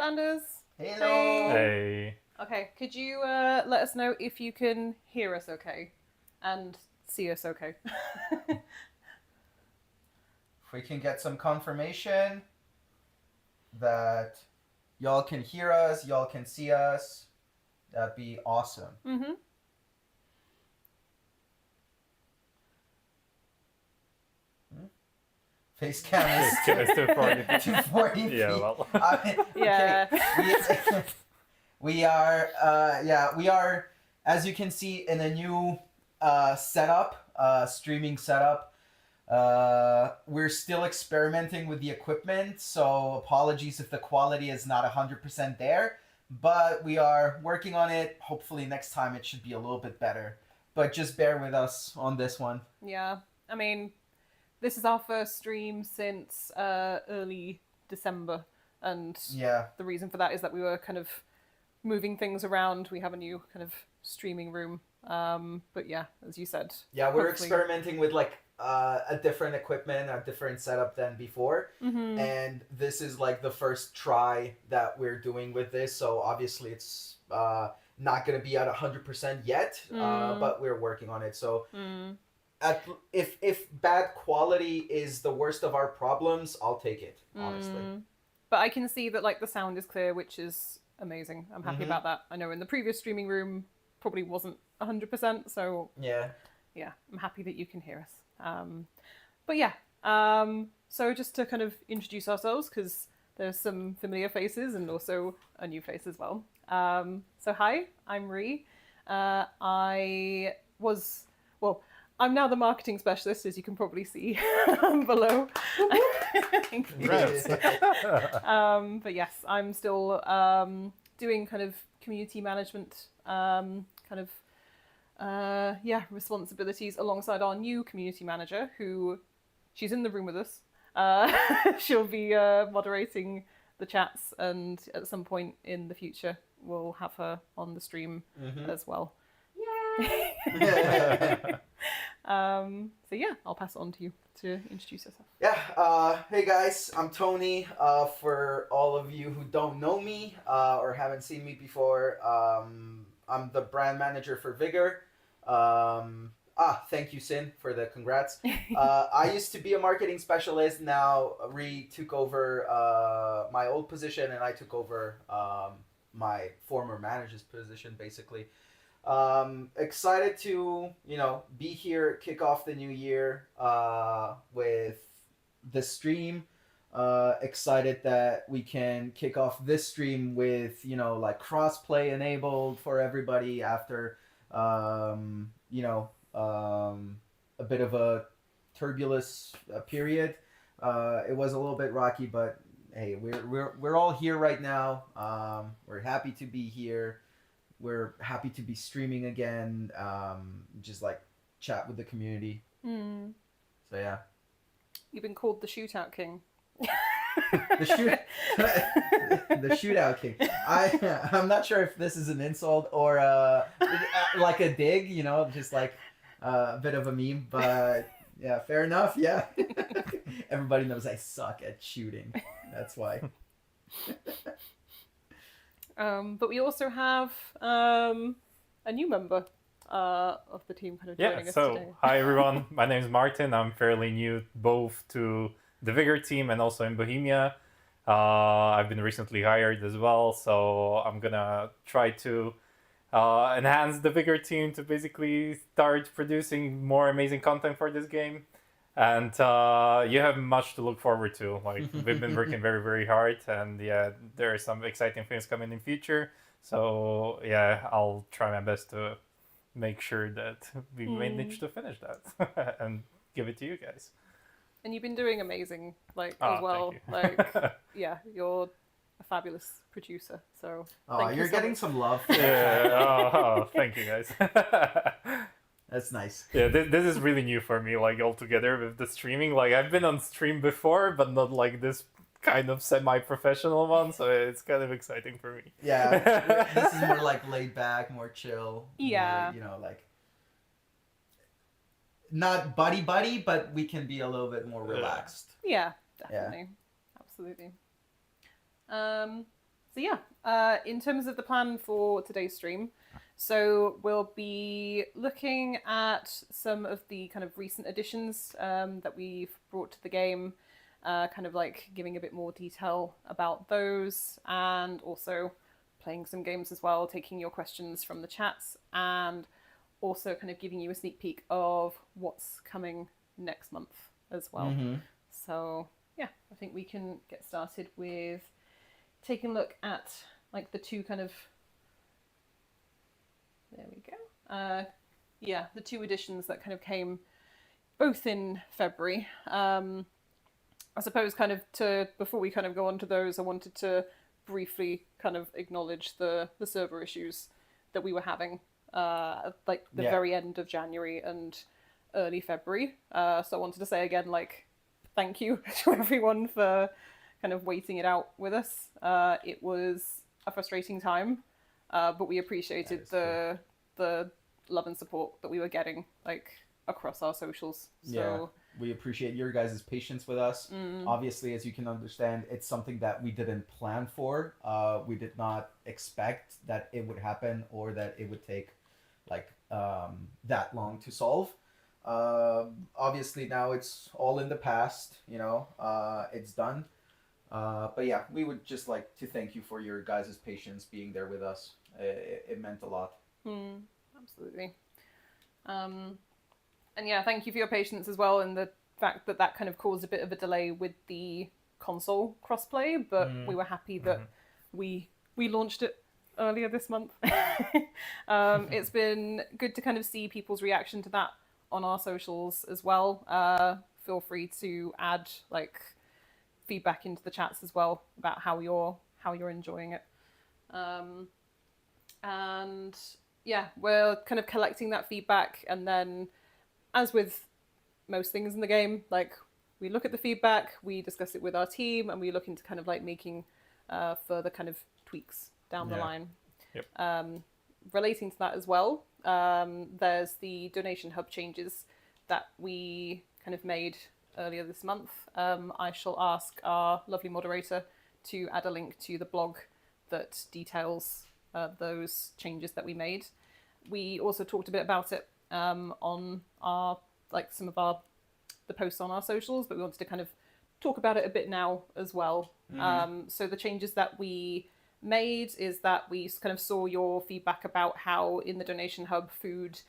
Anders. Hello. Hey. Okay, could you let us know if you can hear us okay and see us okay? If we can get some confirmation that y'all can hear us, y'all can see us, that'd be awesome. Mm-hmm. Face cam is It's 240. 240 feet. Yeah, well. Yeah. Okay. We are, as you can see, in a new setup, streaming setup. We're still experimenting with the equipment, so apologies if the quality is not 100% there, but we are working on it. Hopefully next time it should be a little bit better, but just bear with us on this one. Yeah, I mean, this is our first stream since early December, and the reason for that is that we were kind of moving things around. We have a new kind of streaming room, but yeah, as you said. Yeah, we're experimenting with like a different equipment, a different setup than before, and this is like the first try that we're doing with this. So obviously it's not going to be at 100% yet, but we're working on it. So if bad quality is the worst of our problems, I'll take it, honestly. But I can see that like the sound is clear, which is amazing. I'm happy about that. I know in the previous streaming room probably wasn't 100%, so yeah, I'm happy that you can hear us. But yeah, so just to kind of introduce ourselves, because there's some familiar faces and also a new face as well. So hi, I'm Rhi. I'm now the marketing specialist, as you can probably see below. But yes, I'm still doing kind of community management responsibilities alongside our new community manager, who she's in the room with us. She'll be moderating the chats, and at some point in the future we'll have her on the stream as well. Yay! So yeah, I'll pass it on to you to introduce yourself. Yeah, hey guys, I'm Tony. For all of you who don't know me or haven't seen me before, I'm the brand manager for Vigor. Thank you, Sin, for the congrats. I used to be a marketing specialist. Now Rhi took over my old position, and I took over my former manager's position, basically. Excited to, be here, kick off the new year with the stream. Excited that we can kick off this stream with, like crossplay enabled for everybody after, a bit of a turbulence period. It was a little bit rocky, but hey, we're all here right now. We're happy to be here. We're happy to be streaming again, just like chat with the community. So yeah. You've been called the Shootout King. The Shootout King. I'm not sure if this is an insult or like a dig, just like a bit of a meme, but yeah, fair enough. Yeah. Everybody knows I suck at shooting. That's why. But we also have a new member of the team kind of joining us today. Hi everyone, my name is Martin. I'm fairly new both to the Vigor team and also in Bohemia. I've been recently hired as well, so I'm gonna try to enhance the Vigor team to basically start producing more amazing content for this game. And you have much to look forward to. Like, we've been working very, very hard, and yeah, there are some exciting things coming in future. So yeah, I'll try my best to make sure that we manage to finish that and give it to you guys. And you've been doing amazing, as well. Thank you. Yeah, you're a fabulous producer. So you're getting some love. Yeah. Thank you guys. That's nice. Yeah, this is really new for me, like, altogether with the streaming. Like, I've been on stream before, but not like this kind of semi-professional one, so it's kind of exciting for me. Yeah, this is more like laid back, more chill. Yeah. More, like, not buddy, but we can be a little bit more relaxed. Yeah, definitely. Yeah. Absolutely. So yeah, in terms of the plan for today's stream, so we'll be looking at some of the kind of recent additions that we've brought to the game, kind of like giving a bit more detail about those, and also playing some games as well, taking your questions from the chats, and also kind of giving you a sneak peek of what's coming next month as well. So yeah, I think we can get started with taking a look at like the two kind of, there we go. Yeah, the two editions that kind of came both in February. I suppose kind of before we kind of go on to those, I wanted to briefly kind of acknowledge the server issues that we were having like the very end of January and early February. So I wanted to say again, like, thank you to everyone for kind of waiting it out with us. It was a frustrating time, but we appreciated the love and support that we were getting like across our socials. So we appreciate your guys' patience with us. Obviously, as you can understand, it's something that we didn't plan for. We did not expect that it would happen or that it would take like that long to solve. Obviously now it's all in the past, you know, it's done. But yeah, we would just like to thank you for your guys' patience being there with us. It meant a lot. Absolutely. And yeah, thank you for your patience as well, and the fact that that kind of caused a bit of a delay with the console crossplay, but we were happy that we launched it earlier this month. It's been good to kind of see people's reaction to that on our socials as well. Feel free to add like feedback into the chats as well about how you're enjoying it. And yeah, we're kind of collecting that feedback, and then as with most things in the game, like we look at the feedback, we discuss it with our team, and we look into kind of like making further kind of tweaks down the line. Relating to that as well, there's the donation hub changes that we kind of made earlier this month. I shall ask our lovely moderator to add a link to the blog that details those changes that we made. We also talked a bit about it on our like some of the posts on our socials, but we wanted to kind of talk about it a bit now as well. So the changes that we made is that we kind of saw your feedback about how in the donation hub food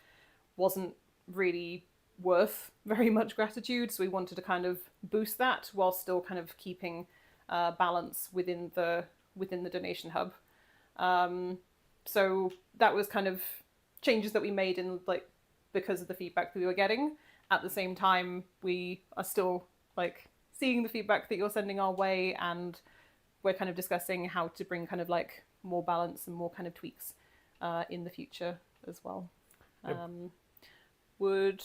wasn't really worth very much gratitude, so we wanted to kind of boost that while still kind of keeping balance within the donation hub. So that was kind of changes that we made in like because of the feedback that we were getting. At the same time, we are still like seeing the feedback that you're sending our way, and we're kind of discussing how to bring kind of like more balance and more kind of tweaks in the future as well. Would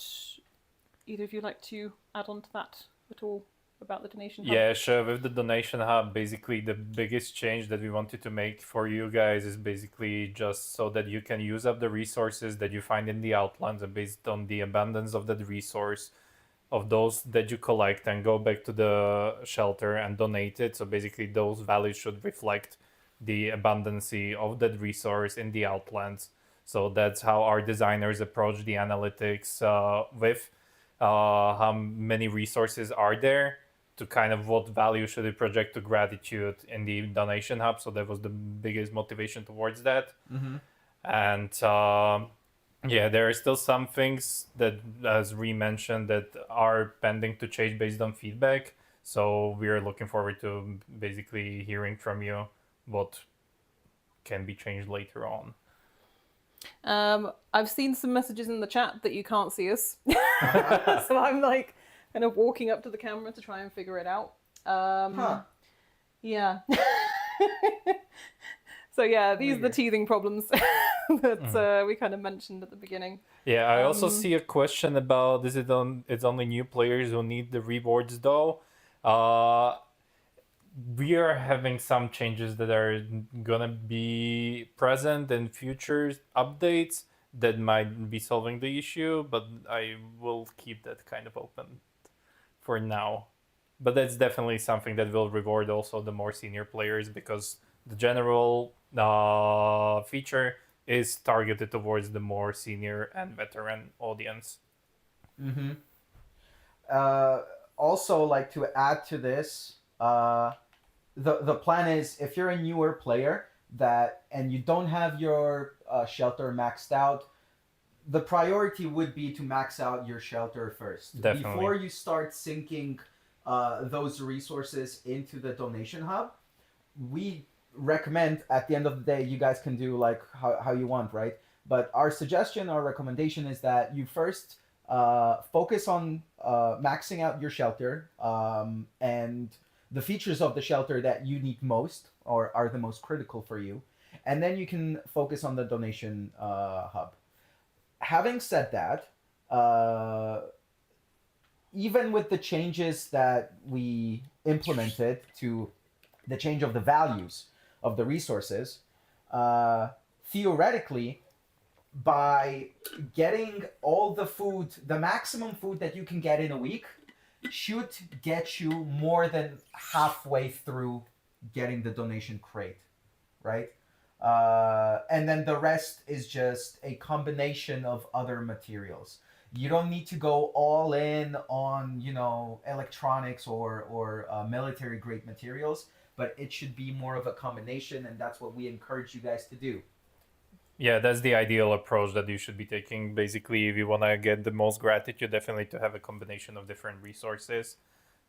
either of you like to add on to that at all about the donation hub? Yeah, sure. With the donation hub, basically the biggest change that we wanted to make for you guys is basically just so that you can use up the resources that you find in the Outlands, and based on the abundance of that resource, of those that you collect, and go back to the shelter and donate it. So basically those values should reflect the abundancy of that resource in the Outlands. So that's how our designers approach the analytics with how many resources are there, to kind of what value should it project to gratitude in the donation hub. So that was the biggest motivation towards that. And yeah, there are still some things that, as Rhi mentioned, that are pending to change based on feedback. So we're looking forward to basically hearing from you what can be changed later on. I've seen some messages in the chat that you can't see us. So I'm like kind of walking up to the camera to try and figure it out. Yeah. So yeah, these are the teething problems that we kind of mentioned at the beginning. Yeah, I also see a question about it's only new players who need the rewards though. We are having some changes that are gonna be present in future updates that might be solving the issue, but I will keep that kind of open for now. But that's definitely something that will reward also the more senior players, because the general feature is targeted towards the more senior and veteran audience. Mm-hmm. Also, like to add to this, the plan is if you're a newer player and you don't have your shelter maxed out, the priority would be to max out your shelter first. Definitely. Before you start sinking those resources into the donation hub. We recommend at the end of the day, you guys can do like how you want, right? But our suggestion, our recommendation is that you first focus on maxing out your shelter and the features of the shelter that you need most or are the most critical for you. And then you can focus on the donation hub. Having said that, even with the changes that we implemented to the change of the values of the resources, theoretically, by getting all the food, the maximum food that you can get in a week should get you more than halfway through getting the donation crate, right? And then the rest is just a combination of other materials. You don't need to go all in on, electronics or military grade materials, but it should be more of a combination, and that's what we encourage you guys to do. Yeah, that's the ideal approach that you should be taking. Basically, if you want to get the most gratitude, definitely to have a combination of different resources.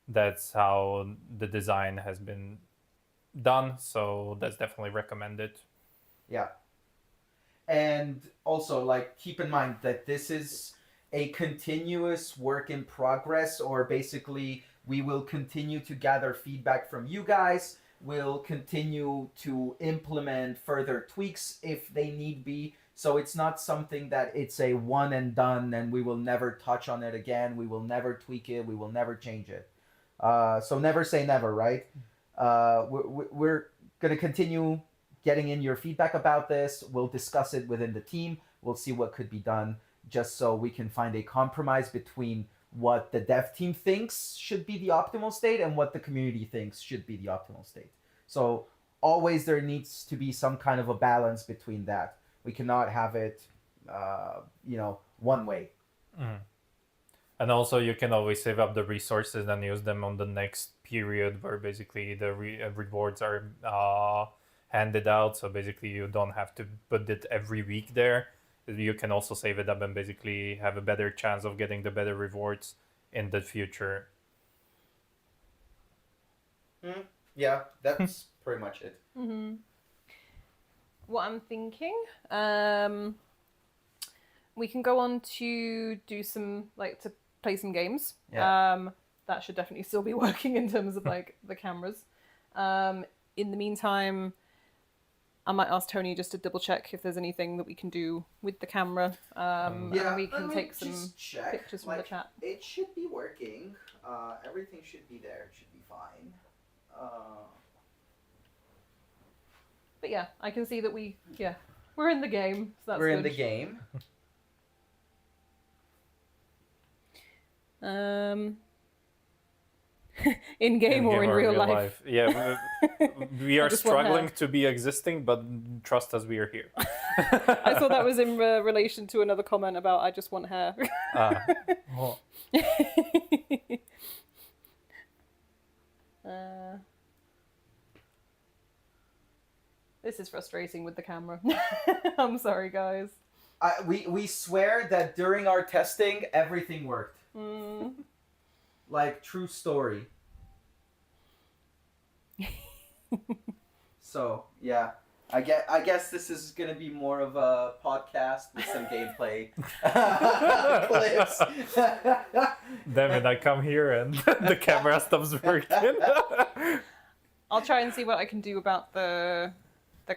That's how the design has been done, so that's definitely recommended. Yeah. And also, keep in mind that this is a continuous work in progress, or basically we will continue to gather feedback from you guys. We'll continue to implement further tweaks if they need be. So it's not something that it's a one and done and we will never touch on it again. We will never tweak it. We will never change it. So never say never, right? We're going to continue getting in your feedback about this. We'll discuss it within the team. We'll see what could be done just so we can find a compromise between what the dev team thinks should be the optimal state and what the community thinks should be the optimal state. So always there needs to be some kind of a balance between that. We cannot have it, one way. Mm. And also you can always save up the resources and use them on the next period where basically the rewards are handed out. So basically you don't have to put it every week there. You can also save it up and basically have a better chance of getting the better rewards in the future. Yeah, that's pretty much it. Mm-hmm. What I'm thinking, we can go on to do some, to play some games. Yeah. That should definitely still be working in terms of the cameras. In the meantime, I might ask Tony just to double check if there's anything that we can do with the camera. And we can take some pictures from the chat. It should be working. Everything should be there. It should be fine. But yeah, I can see that we're in the game. So that's We're good. in the game. In game or in real life? Yeah, we are struggling to be existing, but trust us, we are here. I thought that was in relation to another comment about I just want hair. Well. This is frustrating with the camera. I'm sorry, guys. We swear that during our testing, everything worked. True story. So, yeah. I guess this is going to be more of a podcast with some gameplay clips. Damn it, I come here and the camera stops working. I'll try and see what I can do about the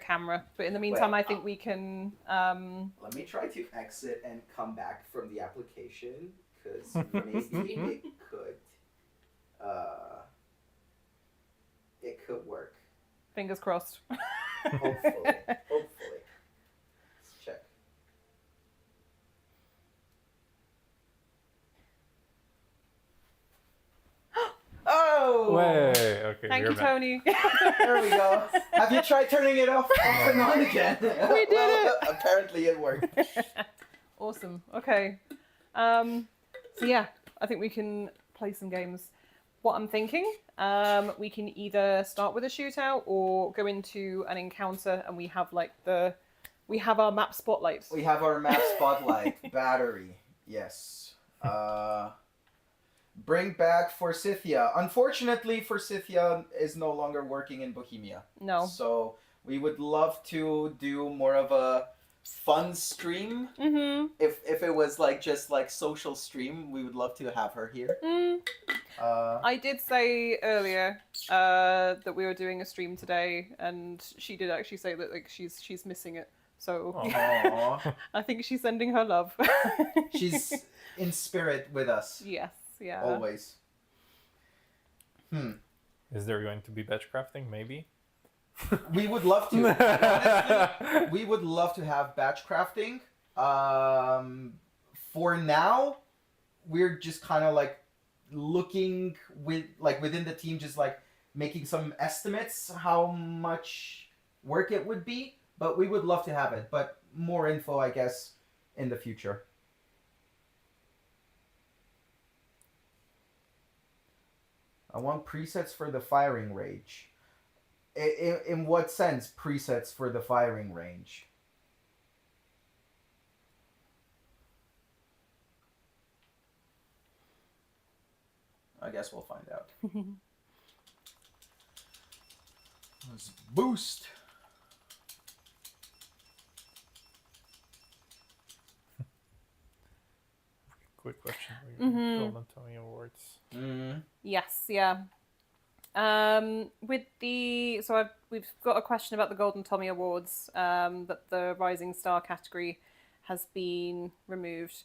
camera. But in the meantime, I think we can... Let me try to exit and come back from the application, because maybe it could work. Fingers crossed. Hopefully. Let's check. Oh, go. Way. Okay. Thank we're you, back. Tony. There we go. Have you tried turning it off and on again? We did it. Apparently it worked. Awesome. Okay. So yeah, I think we can play some games. What I'm thinking, we can either start with a shootout or go into an encounter, and we have our map spotlight. We have our map spotlight. Battery. Yes. Bring back Forsythia. Unfortunately, Forsythia is no longer working in Bohemia. No. So we would love to do more of a fun stream. Mm-hmm. If it was just social stream, we would love to have her here. I did say earlier that we were doing a stream today, and she did actually say that she's missing it. So I think she's sending her love. She's in spirit with us. Yes, yeah. Always. Is there going to be batch crafting? Maybe. We would love to. Honestly, we would love to have batch crafting. For now, we're just kind of looking within the team, just making some estimates how much work it would be. But we would love to have it. But more info, I guess, in the future. I want presets for the firing range. In what sense presets for the firing range? I guess we'll find out. Let's boost. Quick question. Golden Tommy Awards. Yes, yeah. We've got a question about the Golden Tommy Awards, that the Rising Star category has been removed.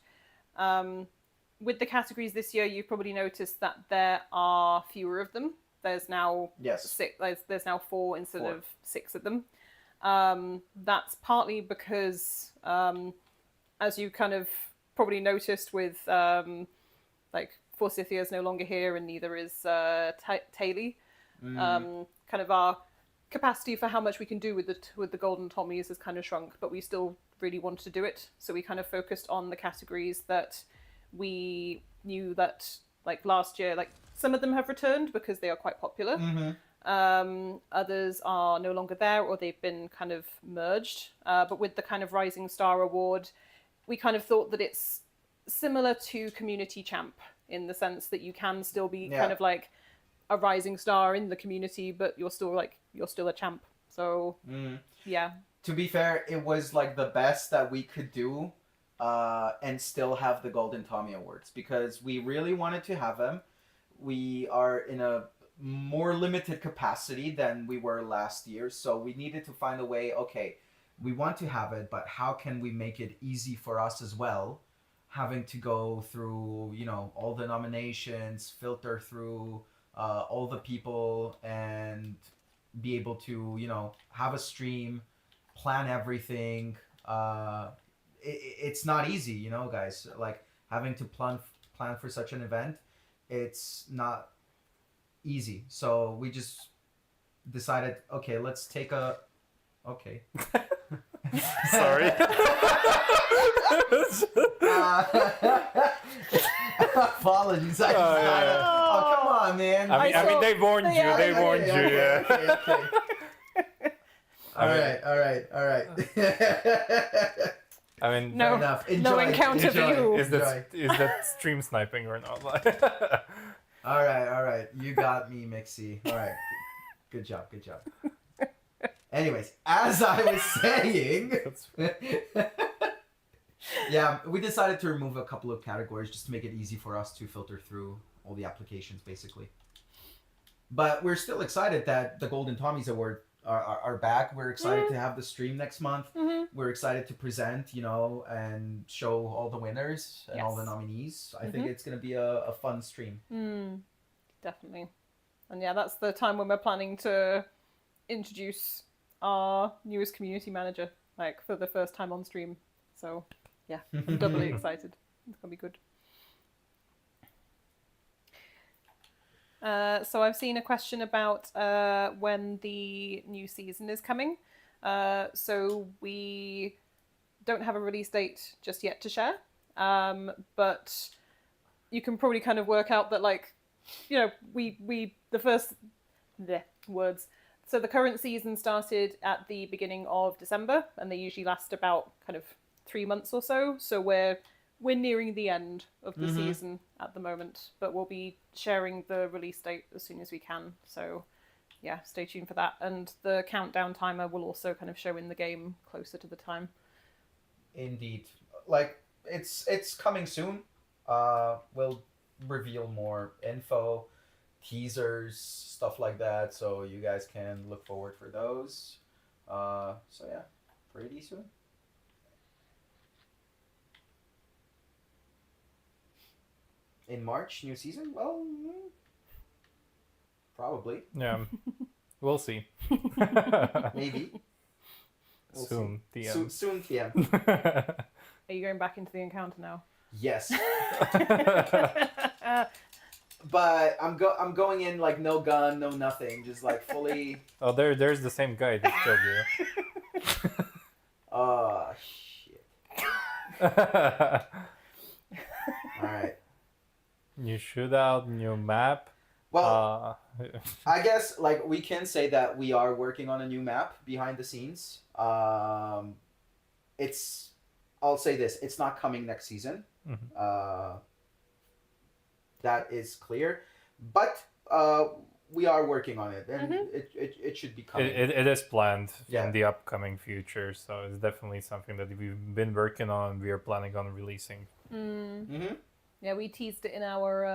With the categories this year, you've probably noticed that there are fewer of them. There's now six. There's now four instead of six of them. That's partly because, as you kind of probably noticed, with Forsythia is no longer here, and neither is Taylor. Kind of our capacity for how much we can do with the Golden Tommies has kind of shrunk, but we still really wanted to do it. So we kind of focused on the categories that we knew that last year, some of them have returned because they are quite popular. Others are no longer there, or they've been kind of merged. But with the kind of Rising Star Award, we kind of thought that it's similar to Community Champ in the sense that you can still be kind of a rising star in the community, but you're still a champ. So yeah. To be fair, it was the best that we could do, and still have the Golden Tommy Awards, because we really wanted to have them. We are in a more limited capacity than we were last year, so we needed to find a way. Okay, we want to have it, but how can we make it easy for us as well? Having to go through, all the nominations, filter through all the people, and be able to, have a stream, plan everything. It's not easy, guys. Having to plan for such an event, it's not easy. So we just decided, okay, let's take a... Okay. Sorry. Apologies. Oh, come on, man. I mean, they warned you. Yeah, They warned you. Yeah. Okay. All right. I mean, no, enough. No encounter for you. Is that stream sniping or not? All right. You got me, Mixie. All right. Good job. Anyways, as I was saying, yeah, we decided to remove a couple of categories just to make it easy for us to filter through all the applications, basically. But we're still excited that the Golden Tommies Award are back. We're excited to have the stream next month. We're excited to present, and show all the winners and all the nominees. I think it's going to be a fun stream. Definitely. And yeah, that's the time when we're planning to introduce our newest community manager, for the first time on stream. So yeah, I'm doubly excited. It's gonna be good. So I've seen a question about when the new season is coming. So we don't have a release date just yet to share, but you can probably kind of work out that, like, you know, So the current season started at the beginning of December, and they usually last about kind of 3 months or so. So we're nearing the end of the season at the moment, but we'll be sharing the release date as soon as we can. So yeah, stay tuned for that. And the countdown timer will also kind of show in the game closer to the time. Indeed. Like, it's coming soon. We'll reveal more info, teasers, stuff like that, so you guys can look forward for those. So yeah, pretty soon. In March, new season? Well, probably. Yeah, we'll see. Maybe. We'll soon, see. TM. Soon, TM. Are you going back into the encounter now? Yes. But I'm going in like no gun, no nothing, just like fully. Oh, there's the same guy that killed you. Oh shit! All right. New shootout, new map. Well, I guess like we can say that we are working on a new map behind the scenes. I'll say this: it's not coming next season. That is clear, but we are working on it, and it should be coming. It is planned in the upcoming future, so it's definitely something that we've been working on. We are planning on releasing. Yeah, we teased it in our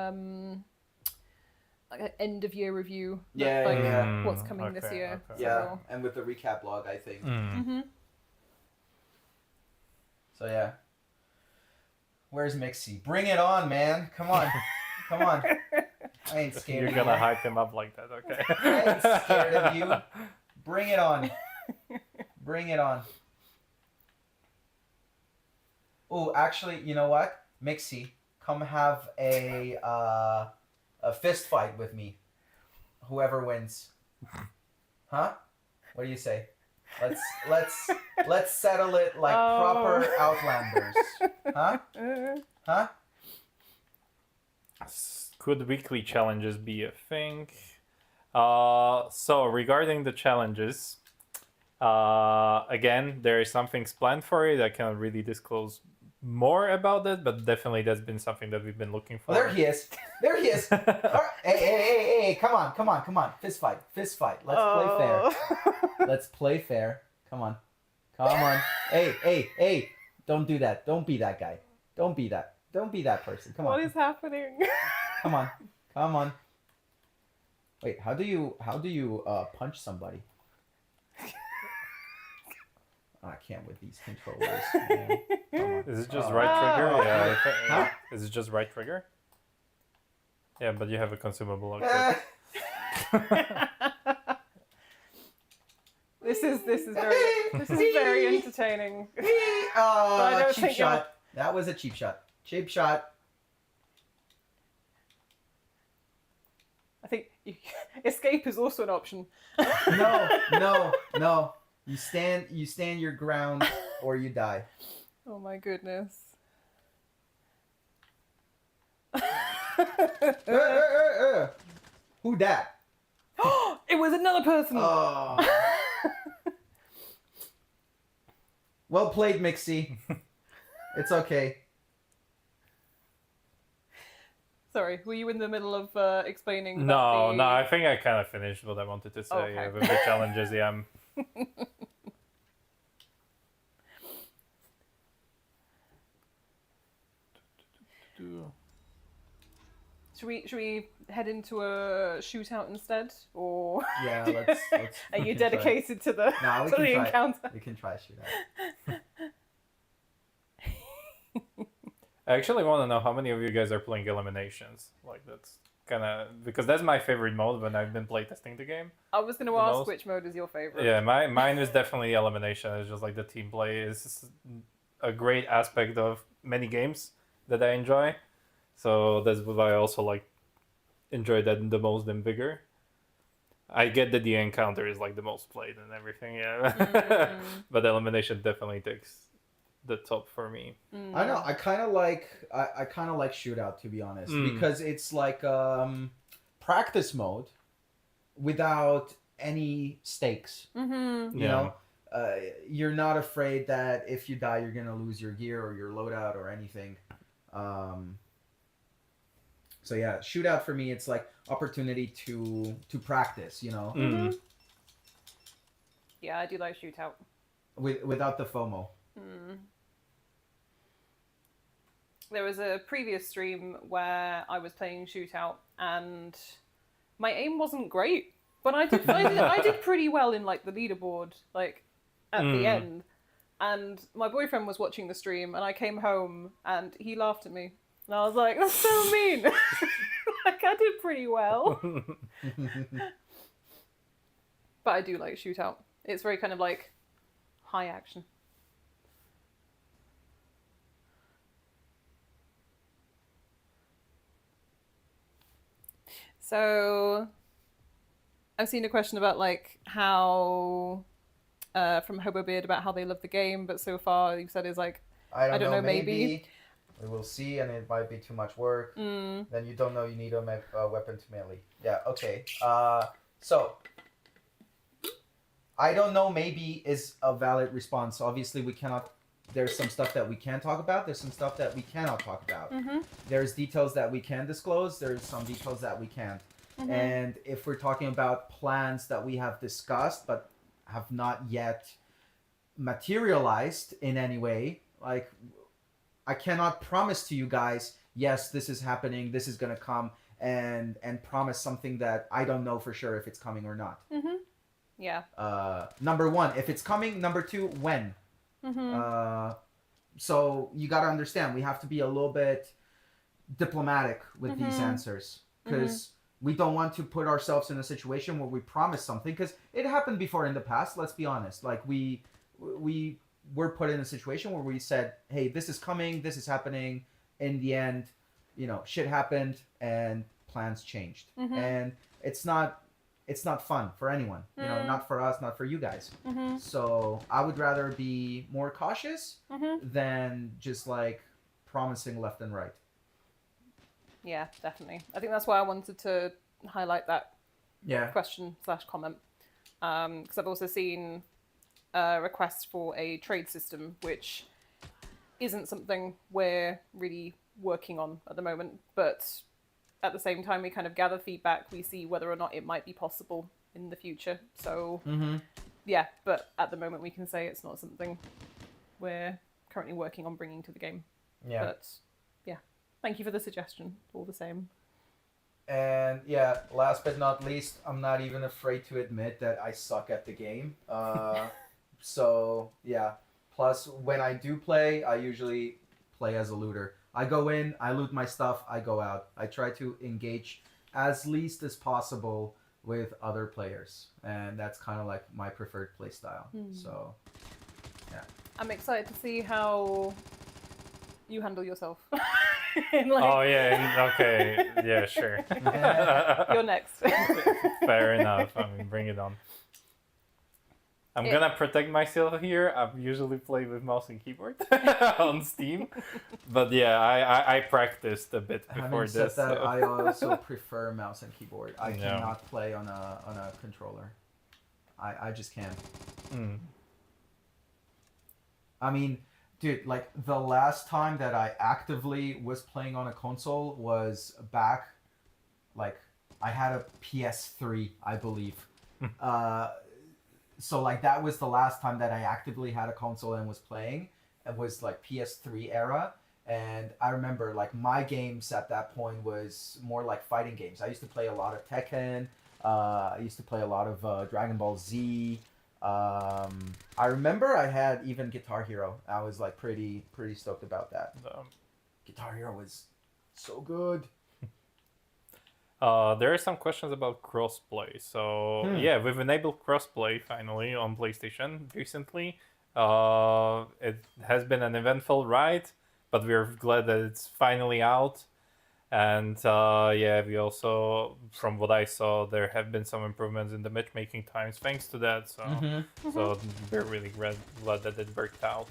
like an end of year review. What's coming this year. Okay. Yeah, and with the recap log, I think. So yeah. Where's Mixie? Bring it on, man! Come on, come on. I ain't scared. You're gonna hype him up like that, okay? I ain't scared of you. Bring it on. Bring it on. Oh, actually, you know what? Mixie, come have a fist fight with me. Whoever wins. Huh? What do you say? Let's settle it like proper Outlanders. Huh? Huh? Could weekly challenges be a thing? So regarding the challenges, again, there is some things planned for it. I cannot really disclose more about it, but definitely that's been something that we've been looking for. Oh, there he is. There he is. Hey, come on. Fist fight. Let's play fair. Let's play fair. Come on. Hey. Don't do that. Don't be that guy. Don't be that person. Come on. What is happening? Come on. Wait, how do you punch somebody? I can't with these controllers, man. Come on. Is it just right trigger? Yeah. Huh? Is it just right trigger? Yeah, but you have a consumable. Okay. This is very entertaining. Cheap shot. That was a cheap shot. Cheap shot. I think escape is also an option. No. You stand your ground or you die. Oh my goodness. Who dat? It was another person. Oh. Well played, Mixie. It's okay. Sorry, were you in the middle of explaining? No, I think I kind of finished what I wanted to say. Okay. With the challenges, yeah. Should we head into a shootout instead, or Yeah, let's are you dedicated to the encounter? We can try a shootout. I actually want to know how many of you guys are playing eliminations. Like, that's kind of because that's my favorite mode when I've been playtesting the game. I was going to ask which mode is your favorite. Yeah, mine is definitely elimination. It's just like the team play is a great aspect of many games that I enjoy. So that's what I also like enjoy that the most in Vigor. I get that the encounter is like the most played and everything, yeah. But elimination definitely takes the top for me. I know. I kind of like shootout, to be honest, because it's like practice mode without any stakes. You know, you're not afraid that if you die, you're gonna lose your gear or your loadout or anything. So yeah, shootout for me, it's like opportunity to practice. You know. Yeah, I do like shootout. Without the FOMO. There was a previous stream where I was playing shootout and my aim wasn't great, but I did pretty well in like the leaderboard, like at the end. And my boyfriend was watching the stream, and I came home and he laughed at me, and I was like, "That's so mean." Like I did pretty well, but I do like shootout. It's very kind of like high action. So, I've seen a question about like how, from Hobobeard, about how they love the game, but so far you've said is like, I don't know, maybe. We will see, and it might be too much work. Then you don't know you need a weapon to melee. Yeah, okay. So, I don't know maybe is a valid response. Obviously, we cannot... There's some stuff that we can talk about. There's some stuff that we cannot talk about. There's details that we can disclose. There's some details that we can't. And if we're talking about plans that we have discussed but have not yet materialized in any way, like I cannot promise to you guys, yes, this is happening, this is going to come, and promise something that I don't know for sure if it's coming or not. Yeah. Number one, if it's coming. Number two, when. So you got to understand, we have to be a little bit diplomatic with these answers, because we don't want to put ourselves in a situation where we promise something, because it happened before in the past. Let's be honest. Like we were put in a situation where we said, hey, this is coming, this is happening. In the end, you know, shit happened and plans changed. And it's not fun for anyone, you know, not for us, not for you guys. So I would rather be more cautious than just like promising left and right. Yeah, definitely. I think that's why I wanted to highlight that question/comment, because I've also seen requests for a trade system, which isn't something we're really working on at the moment, but at the same time we kind of gather feedback, we see whether or not it might be possible in the future. So yeah, but at the moment we can say it's not something we're currently working on bringing to the game. Yeah. But yeah, thank you for the suggestion all the same. And yeah, last but not least, I'm not even afraid to admit that I suck at the game. So yeah, plus when I do play, I usually play as a looter. I go in, I loot my stuff, I go out. I try to engage as least as possible with other players, and that's kind of like my preferred play style. So yeah, I'm excited to see how you handle yourself. Oh yeah, okay, yeah, sure. You're next. Fair enough. I mean, bring it on. I'm gonna protect myself here. I usually play with mouse and keyboard on Steam, but yeah, I practiced a bit before having this. said that, I also prefer mouse and keyboard. I cannot play on a controller. I just can't. I mean, dude, like the last time that I actively was playing on a console was back, like I had a PS3, I believe. So like that was the last time that I actively had a console and was playing. It was like PS3 era, and I remember like my games at that point was more like fighting games. I used to play a lot of Tekken. I used to play a lot of Dragon Ball Z. I remember I had even Guitar Hero. I was like pretty stoked about that. Guitar Hero was so good. There are some questions about crossplay. So yeah, we've enabled crossplay finally on PlayStation recently. It has been an eventful ride, but we're glad that it's finally out. And we also, from what I saw, there have been some improvements in the matchmaking times thanks to that. So, so we're really glad that it worked out.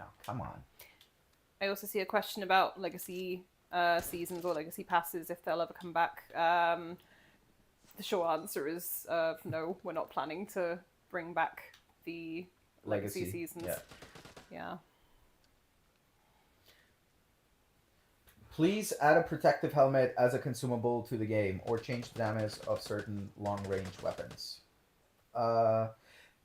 Oh, come on. I also see a question about legacy seasons or legacy passes, if they'll ever come back. The short answer is no, we're not planning to bring back the legacy seasons. Yeah. Please add a protective helmet as a consumable to the game, or change the damage of certain long-range weapons.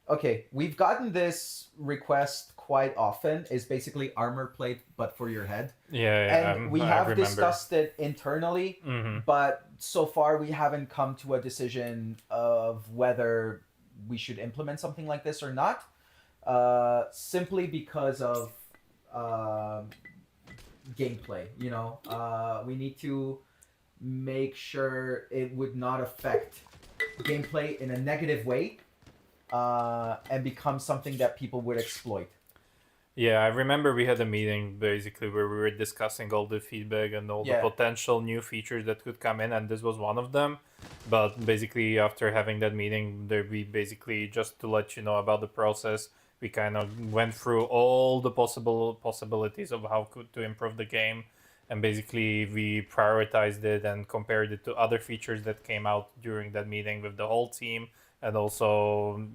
Okay, we've gotten this request quite often. It's basically armor plate, but for your head. And we have discussed it internally, but so far we haven't come to a decision of whether we should implement something like this or not. Simply because of gameplay, you know. We need to make sure it would not affect gameplay in a negative way. And become something that people would exploit. Yeah, I remember we had a meeting basically where we were discussing all the feedback and all the potential new features that could come in, and this was one of them. But basically, after having that meeting, we basically, just to let you know about the process, we kind of went through all the possibilities of how to improve the game, and basically we prioritized it and compared it to other features that came out during that meeting with the whole team. And also,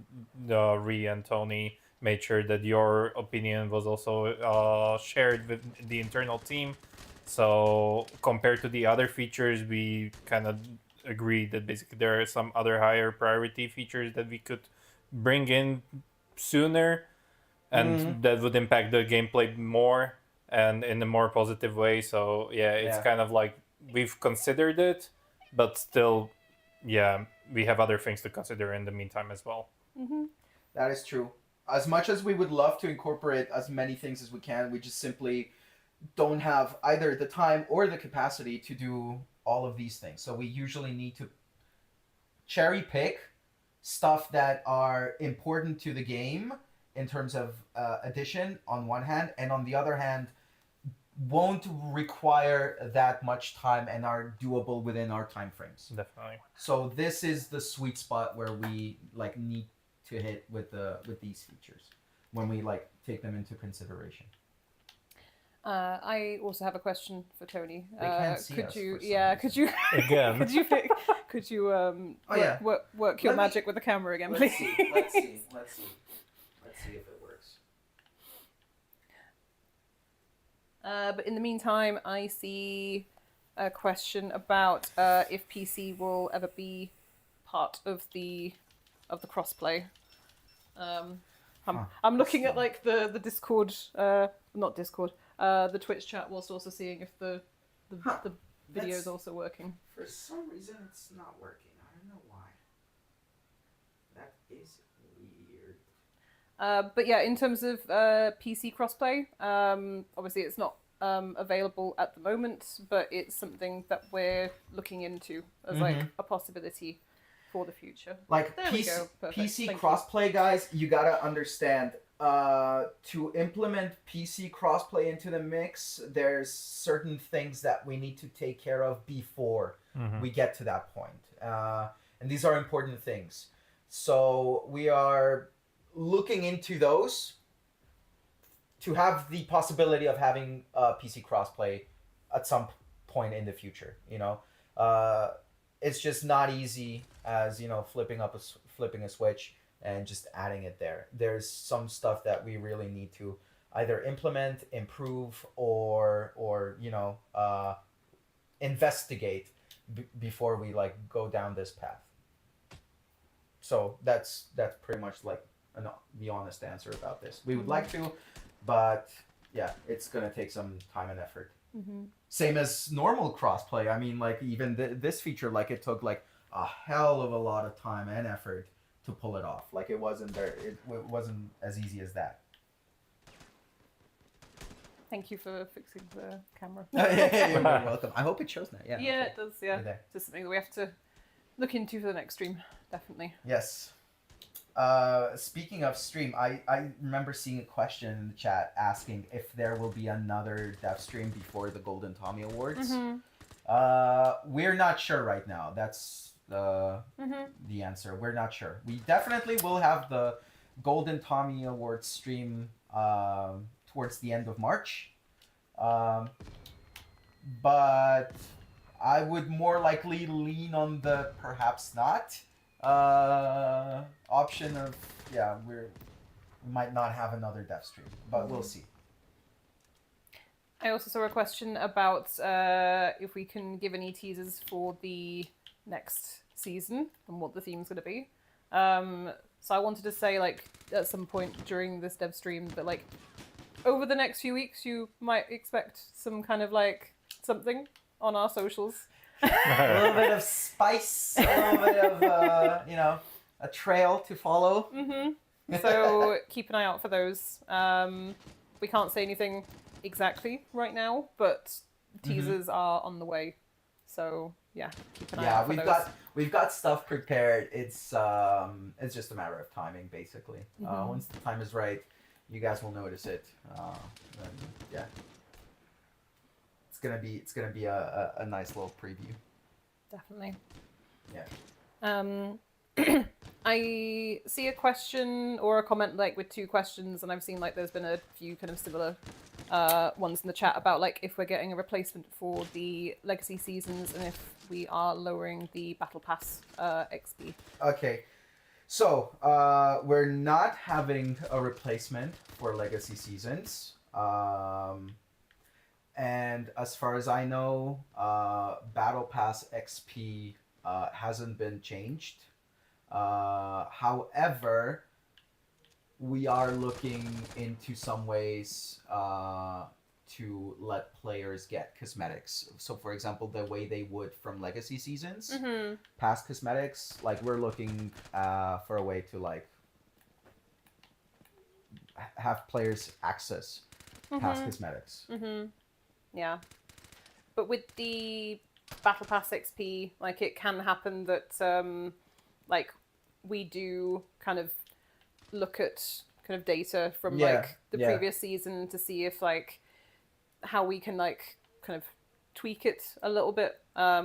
Rhi and Tony made sure that your opinion was also shared with the internal team. So compared to the other features, we kind of agreed that basically there are some other higher priority features that we could bring in sooner, and that would impact the gameplay more and in a more positive way. So it's kind of like we've considered it, but still, we have other things to consider in the meantime as well. That is true. As much as we would love to incorporate as many things as we can, we just simply don't have either the time or the capacity to do all of these things. So we usually need to cherry pick stuff that are important to the game in terms of addition on one hand, and on the other hand, won't require that much time and are doable within our time frames. Definitely. So this is the sweet spot where we need to hit with these features when we take them into consideration. I also have a question for Tony. They can't see could us you? for some Yeah. reason. Could you? Again. Could you work your magic with the camera again, please? Let's see if it works. But in the meantime, I see a question about if PC will ever be part of the crossplay. I'm looking at the Discord, not Discord, the Twitch chat, whilst also seeing if the video is also working. For some reason, it's not working. I don't know why. That is weird. But yeah, in terms of PC crossplay, obviously it's not available at the moment, but it's something that we're looking into as a possibility for the future. PC crossplay, guys, you gotta understand, to implement PC crossplay into the mix, there's certain things that we need to take care of before we get to that point. And these are important things. So we are looking into those to have the possibility of having PC crossplay at some point in the future. It's just not easy as flipping a switch and just adding it there. There's some stuff that we really need to either implement, improve, or investigate before we go down this path. So that's pretty much the honest answer about this. We would like to, but it's gonna take some time and effort. Same as normal crossplay. I mean, even this feature, it took a hell of a lot of time and effort to pull it off. It wasn't there. It wasn't as easy as that. Thank you for fixing the camera. You're very welcome. I hope it shows now. Yeah. Yeah, okay. it does. Yeah, just something that we have to look into for the next stream. Definitely. Yes. Speaking of stream, I remember seeing a question in the chat asking if there will be another dev stream before the Golden Tommy Awards. We're not sure right now. That's the answer. We're not sure. We definitely will have the Golden Tommy Awards stream towards the end of March. But I would more likely lean on the perhaps not option of we might not have another dev stream, but we'll see. I also saw a question about if we can give any teasers for the next season and what the theme's going to be. So I wanted to say, like, at some point during this dev stream that, like, over the next few weeks you might expect some kind of, like, something on our socials. A little bit of spice, a little bit of, a trail to follow. So keep an eye out for those. We can't say anything exactly right now, but teasers are on the way. So keep an eye out for those. We've got stuff prepared. It's just a matter of timing, basically. Once the time is right, you guys will notice it. It's gonna be a nice little preview. Definitely. Yeah. I see a question or a comment like with two questions, and I've seen like there's been a few kind of similar ones in the chat about like if we're getting a replacement for the legacy seasons and if we are lowering the battle pass XP. Okay. So we're not having a replacement for legacy seasons. And as far as I know, Battle Pass XP hasn't been changed. However, we are looking into some ways to let players get cosmetics. So, for example, the way they would from legacy seasons, past cosmetics, like we're looking for a way to like have players access past cosmetics. Yeah, but with the Battle Pass XP, like it can happen that like we do kind of look at kind of data from like the previous season to see if like how we can like kind of tweak it a little bit.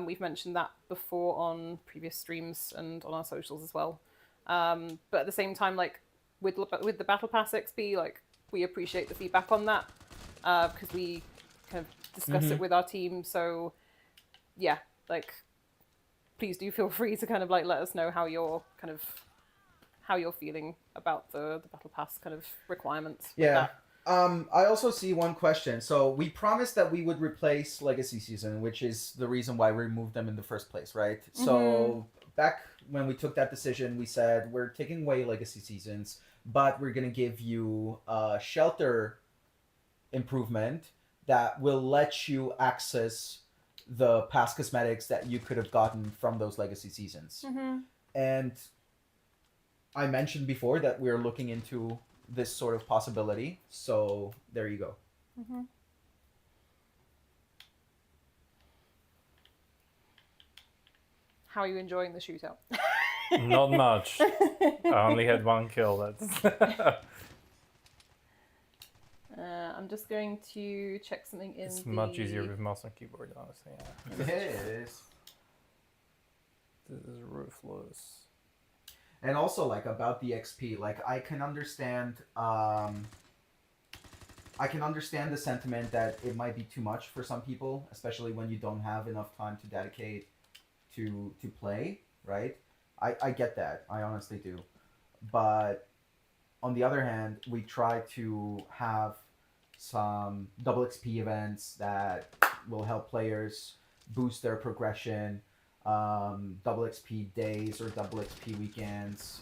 We've mentioned that before on previous streams and on our socials as well. But at the same time, like with the Battle Pass XP, like we appreciate the feedback on that because we kind of discuss it with our team. So yeah, like please do feel free to kind of like let us know how you're feeling about the Battle Pass kind of requirements. Yeah. I also see one question. So we promised that we would replace Legacy Season, which is the reason why we removed them in the first place, right? So back when we took that decision, we said we're taking away Legacy Seasons, but we're going to give you a shelter improvement that will let you access the past cosmetics that you could have gotten from those Legacy Seasons. And I mentioned before that we're looking into this sort of possibility, so there you go. How are you enjoying the shootout? Not much. I only had one kill. That's I'm just going to check something in. It's much easier with mouse and keyboard, honestly. Yeah, it is. This is ruthless. And also, like, about the XP, like, I can understand the sentiment that it might be too much for some people, especially when you don't have enough time to dedicate to play, right? I get that. I honestly do. But on the other hand, we try to have some double XP events that will help players boost their progression. Double XP days or double XP weekends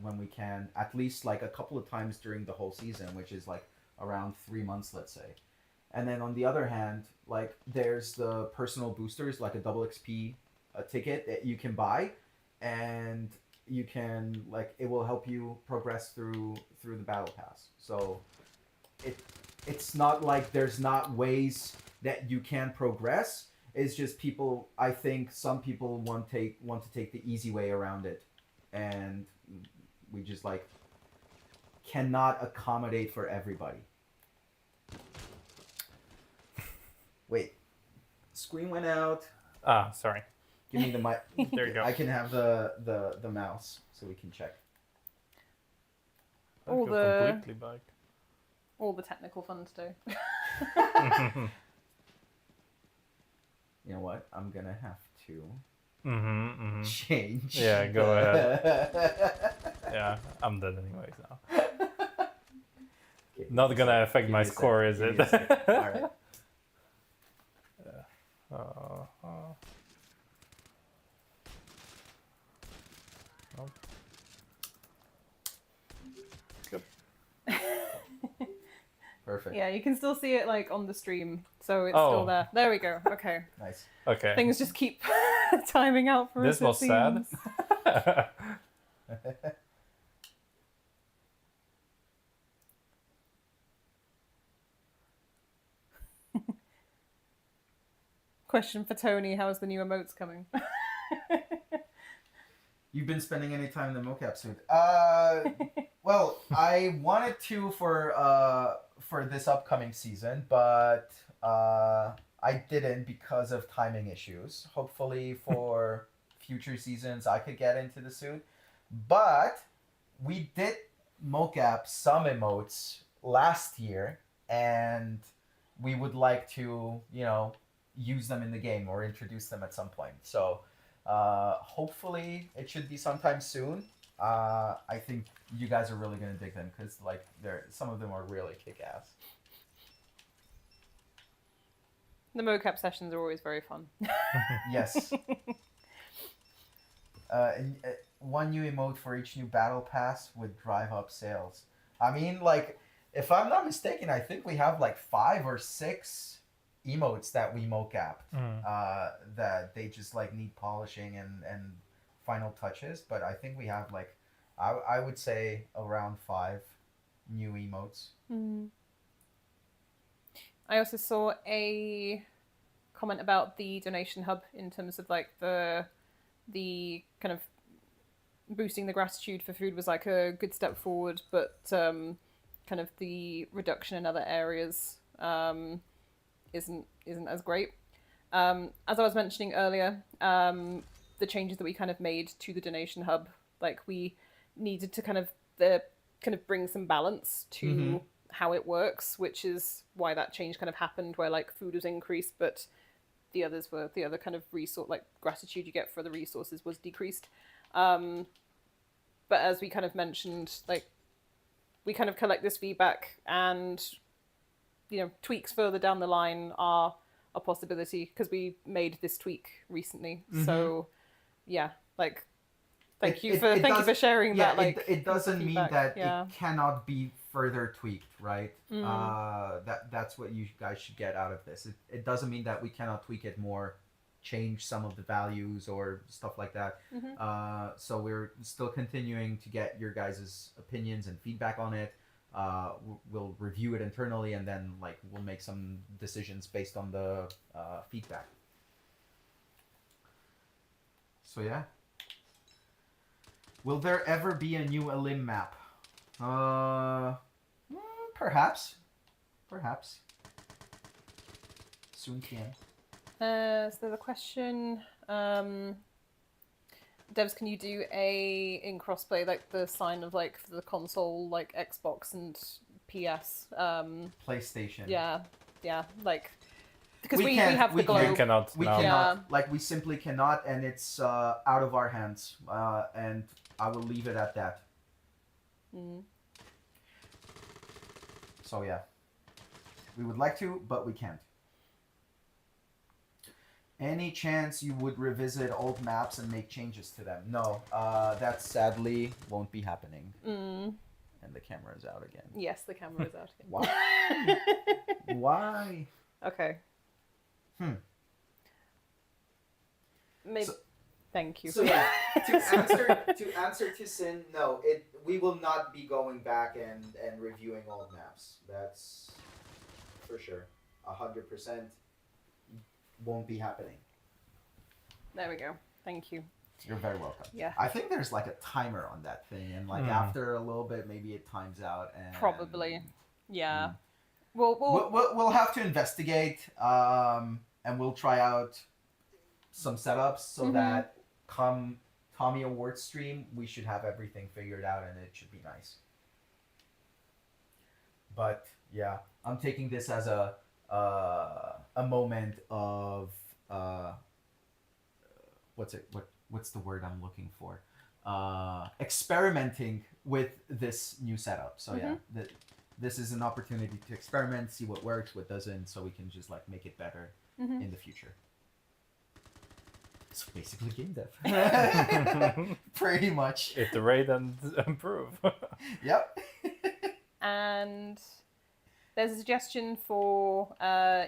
when we can, at least like a couple of times during the whole season, which is like around 3 months, let's say. And then on the other hand, like there's the personal boosters, like a double XP ticket that you can buy, and you can like it will help you progress through the battle pass. So it's not like there's not ways that you can progress. It's just people. I think some people want to take the easy way around it, and we just like cannot accommodate for everybody. Wait, screen went out. Sorry. Give me the mic. There you go. I can have the mouse so we can check. All I feel the- completely bugged. All the technical fun to do. You know what? I'm gonna have to change. Yeah, go ahead. Yeah, I'm dead anyways now. Okay, Not gonna affect my score, is it? Alright. Nope. Good. Perfect. Yeah, you can still see it like on the stream, so it's Oh. still there. There we go. Okay. Nice. Okay. Things just keep timing out for us. This was it sad. seems. Question for Tony: how is the new emotes coming? You've been spending any time in the mocap suit? Well, I wanted to for this upcoming season, but I didn't because of timing issues. Hopefully, for future seasons, I could get into the suit. But we did mocap some emotes last year, and we would like to, use them in the game or introduce them at some point. So hopefully it should be sometime soon. I think you guys are really gonna dig them because some of them are really kick-ass. The mocap sessions are always very fun. Yes. One new emote for each new battle pass would drive up sales. I mean, if I'm not mistaken, I think we have 5 or 6 emotes that we mocapped that they just need polishing and final touches. But I think we have I would say around 5 new emotes. I also saw a comment about the donation hub in terms of the kind of boosting the gratitude for food was a good step forward, but kind of the reduction in other areas isn't as great. As I was mentioning earlier, the changes that we kind of made to the donation hub, we needed to kind of bring some balance to how it works, which is why that change kind of happened, where food was increased, but the other kind of resource, gratitude you get for the resources was decreased. But as we kind of mentioned, we kind of collect this feedback, and tweaks further down the line are a possibility because we made this tweak recently. So yeah, thank you for sharing that. It doesn't mean feedback. that it cannot be further tweaked, right? That's what you guys should get out of this. It doesn't mean that we cannot tweak it more, change some of the values or stuff like that. So we're still continuing to get your guys' opinions and feedback on it. We'll review it internally, and then we'll make some decisions based on the feedback. So yeah. Will there ever be a new Elim map? Perhaps. Soon can. So there's a question. Devs, can you do in crossplay the sign of for the console Xbox and PS? PlayStation. Yeah, because we can't- have the we globe. You cannot. We no. cannot. We simply cannot, and it's out of our hands. And I will leave it at that. So yeah. We would like to, but we can't. Any chance you would revisit old maps and make changes to them? No, that sadly won't be happening. And the camera is out again. Yes, the camera is out again. Why? Why? Okay. Maybe. Thank you. So yeah, to answer to Sin, no, we will not be going back and reviewing old maps. That's for sure. 100% won't be happening. There we go. Thank you. You're very welcome. Yeah. I think there's like a timer on that thing, and like after a little bit, maybe it times out. And Probably. Yeah. We'll have to investigate, and we'll try out some setups so that come Tommy Awards stream, we should have everything figured out, and it should be nice. But yeah, I'm taking this as a moment of what's the word I'm looking for? Experimenting with this new setup. So yeah, this is an opportunity to experiment, see what works, what doesn't, so we can just like make it better in the future. It's basically game dev. Pretty much. Iterate and improve. Yep. And there's a suggestion for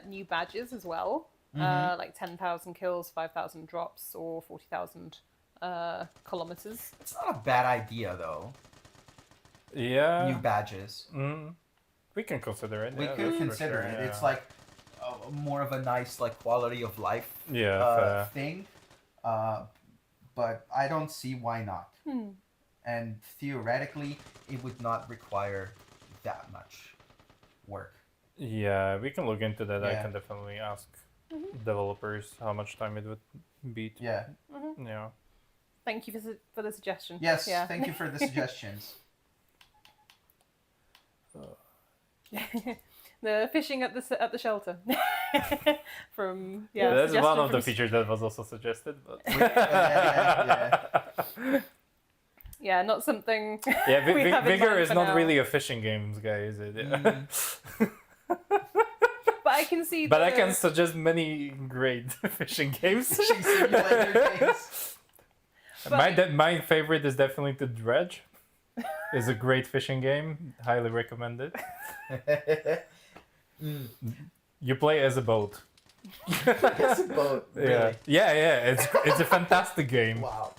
new badges as well. Like 10,000 kills, 5,000 drops, or 40,000 kilometers. It's not a bad idea though. Yeah. New badges. We can consider it. We could consider it. Yeah. It's like more of a nice like quality of life thing. But I don't see why not. And theoretically, it would not require that much work. Yeah, we can look into that. Yeah. I can definitely ask developers how much time it would beat. Yeah. Yeah. Thank you for the suggestion. Yes, thank you for the suggestions. The fishing at the shelter. From that's one of the features that was also suggested, but yeah, not something. Yeah, Vigor is not really a fishing game, guys. But I can see. But I can suggest many great fishing games. Fishing simulator games. My favorite is definitely The Dredge. It's a great fishing game. Highly recommended. You play as a boat. As a boat. Really? Yeah. It's a fantastic game. Wow.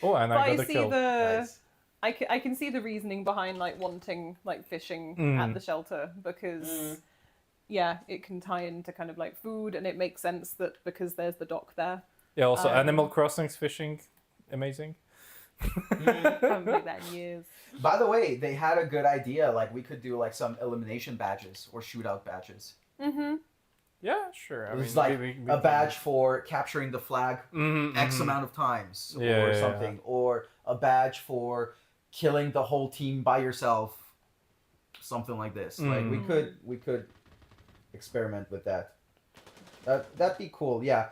Oh, and I got a kill. Nice. I can see the reasoning behind like wanting like fishing at the shelter because it can tie into kind of like food, and it makes sense that because there's the dock there. Yeah. Also, Animal Crossing's fishing, amazing. Haven't played that in years. By the way, they had a good idea. Like we could do like some elimination badges or shootout badges. Yeah, sure. It was like a badge for capturing the flag X amount of times or something, or a badge for killing the whole team by yourself, something like this. Like we could experiment with that. That'd be cool. Yeah.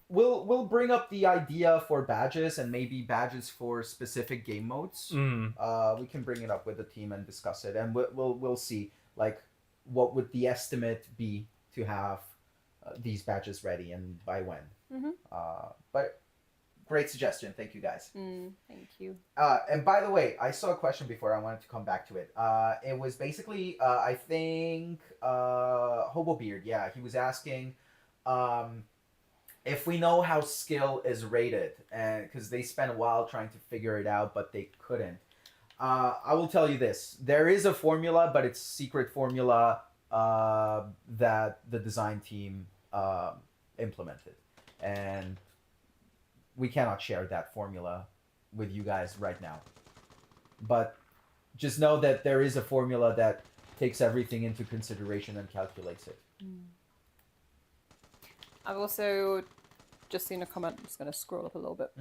We'll bring up the idea for badges and maybe badges for specific game modes. We can bring it up with the team and discuss it, and we'll see like what would the estimate be to have these badges ready and by when. But great suggestion, thank you guys. Thank you. And by the way, I saw a question before. I wanted to come back to it. It was basically I think Hobo Beard. Yeah, he was asking. If we know how skill is rated, and because they spent a while trying to figure it out, but they couldn't. I will tell you this: there is a formula, but it's a secret formula that the design team implemented, and we cannot share that formula with you guys right now. But just know that there is a formula that takes everything into consideration and calculates it. I've also just seen a comment, I'm just going to scroll up a little bit,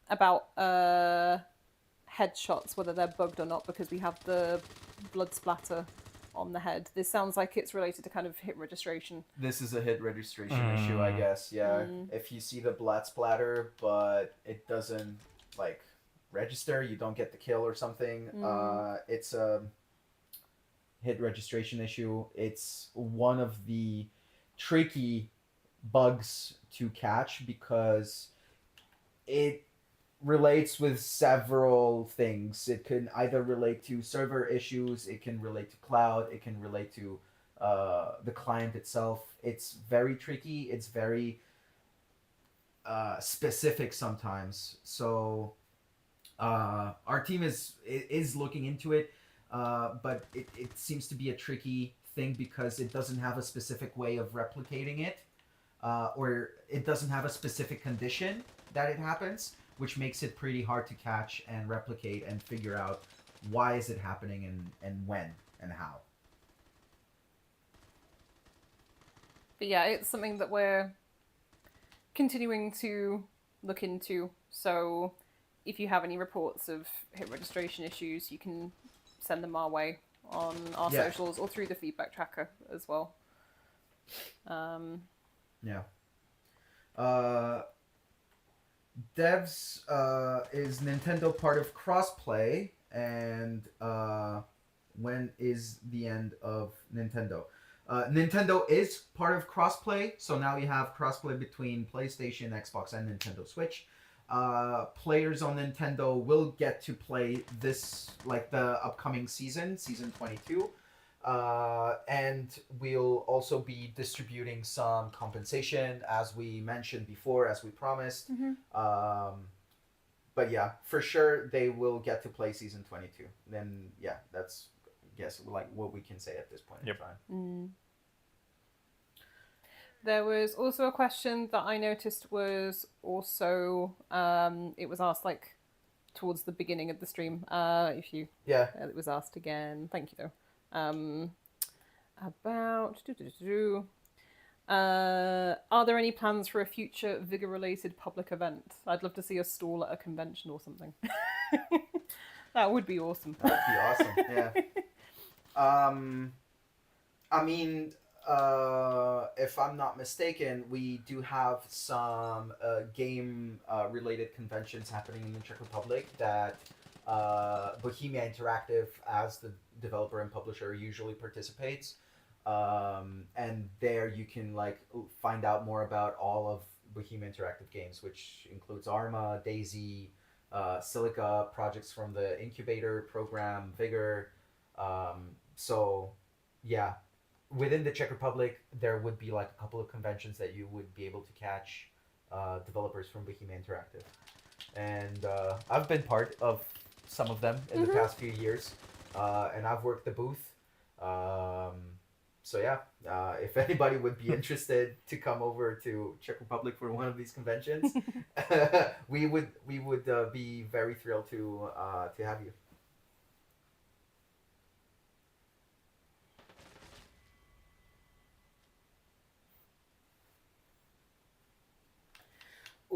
about headshots, whether they're bugged or not, because we have the blood splatter on the head. This sounds like it's related to kind of hit registration. This is a hit registration issue, I guess, yeah. If you see the blood splatter, but it doesn't, like, register, you don't get the kill or something, it's a hit registration issue. It's one of the tricky bugs to catch because it relates with several things. It can either relate to server issues, it can relate to cloud, it can relate to the client itself. It's very tricky, it's very specific sometimes. So our team is looking into it, but it seems to be a tricky thing because it doesn't have a specific way of replicating it, or it doesn't have a specific condition that it happens, which makes it pretty hard to catch and replicate and figure out why is it happening and when and how. But yeah, it's something that we're continuing to look into. So if you have any reports of hit registration issues, you can send them our way on our socials or through the feedback tracker as well. Devs, is Nintendo part of crossplay, and when is the end of Nintendo? Nintendo is part of crossplay, so now you have crossplay between PlayStation, Xbox, and Nintendo Switch. Players on Nintendo will get to play this, like the upcoming season 22. And we'll also be distributing some compensation, as we mentioned before, as we promised. But yeah, for sure they will get to play season 22. Then yeah, that's I guess like what we can say at this point in time. There was also a question that I noticed was also it was asked like towards the beginning of the stream. It was asked again. Thank you though. About are there any plans for a future Vigor related public event? I'd love to see a stall at a convention or something. That would be awesome. That would be awesome. Yeah. I mean, if I'm not mistaken, we do have some game related conventions happening in the Czech Republic that Bohemia Interactive, as the developer and publisher, usually participates. And there you can like find out more about all of Bohemia Interactive games, which includes Arma, Daisy, Silica, projects from the incubator program, Vigor. So yeah, within the Czech Republic, there would be like a couple of conventions that you would be able to catch developers from Bohemia Interactive. And I've been part of some of them in the past few years, and I've worked the booth. So yeah, if anybody would be interested to come over to Czech Republic for one of these conventions, we would be very thrilled to have you.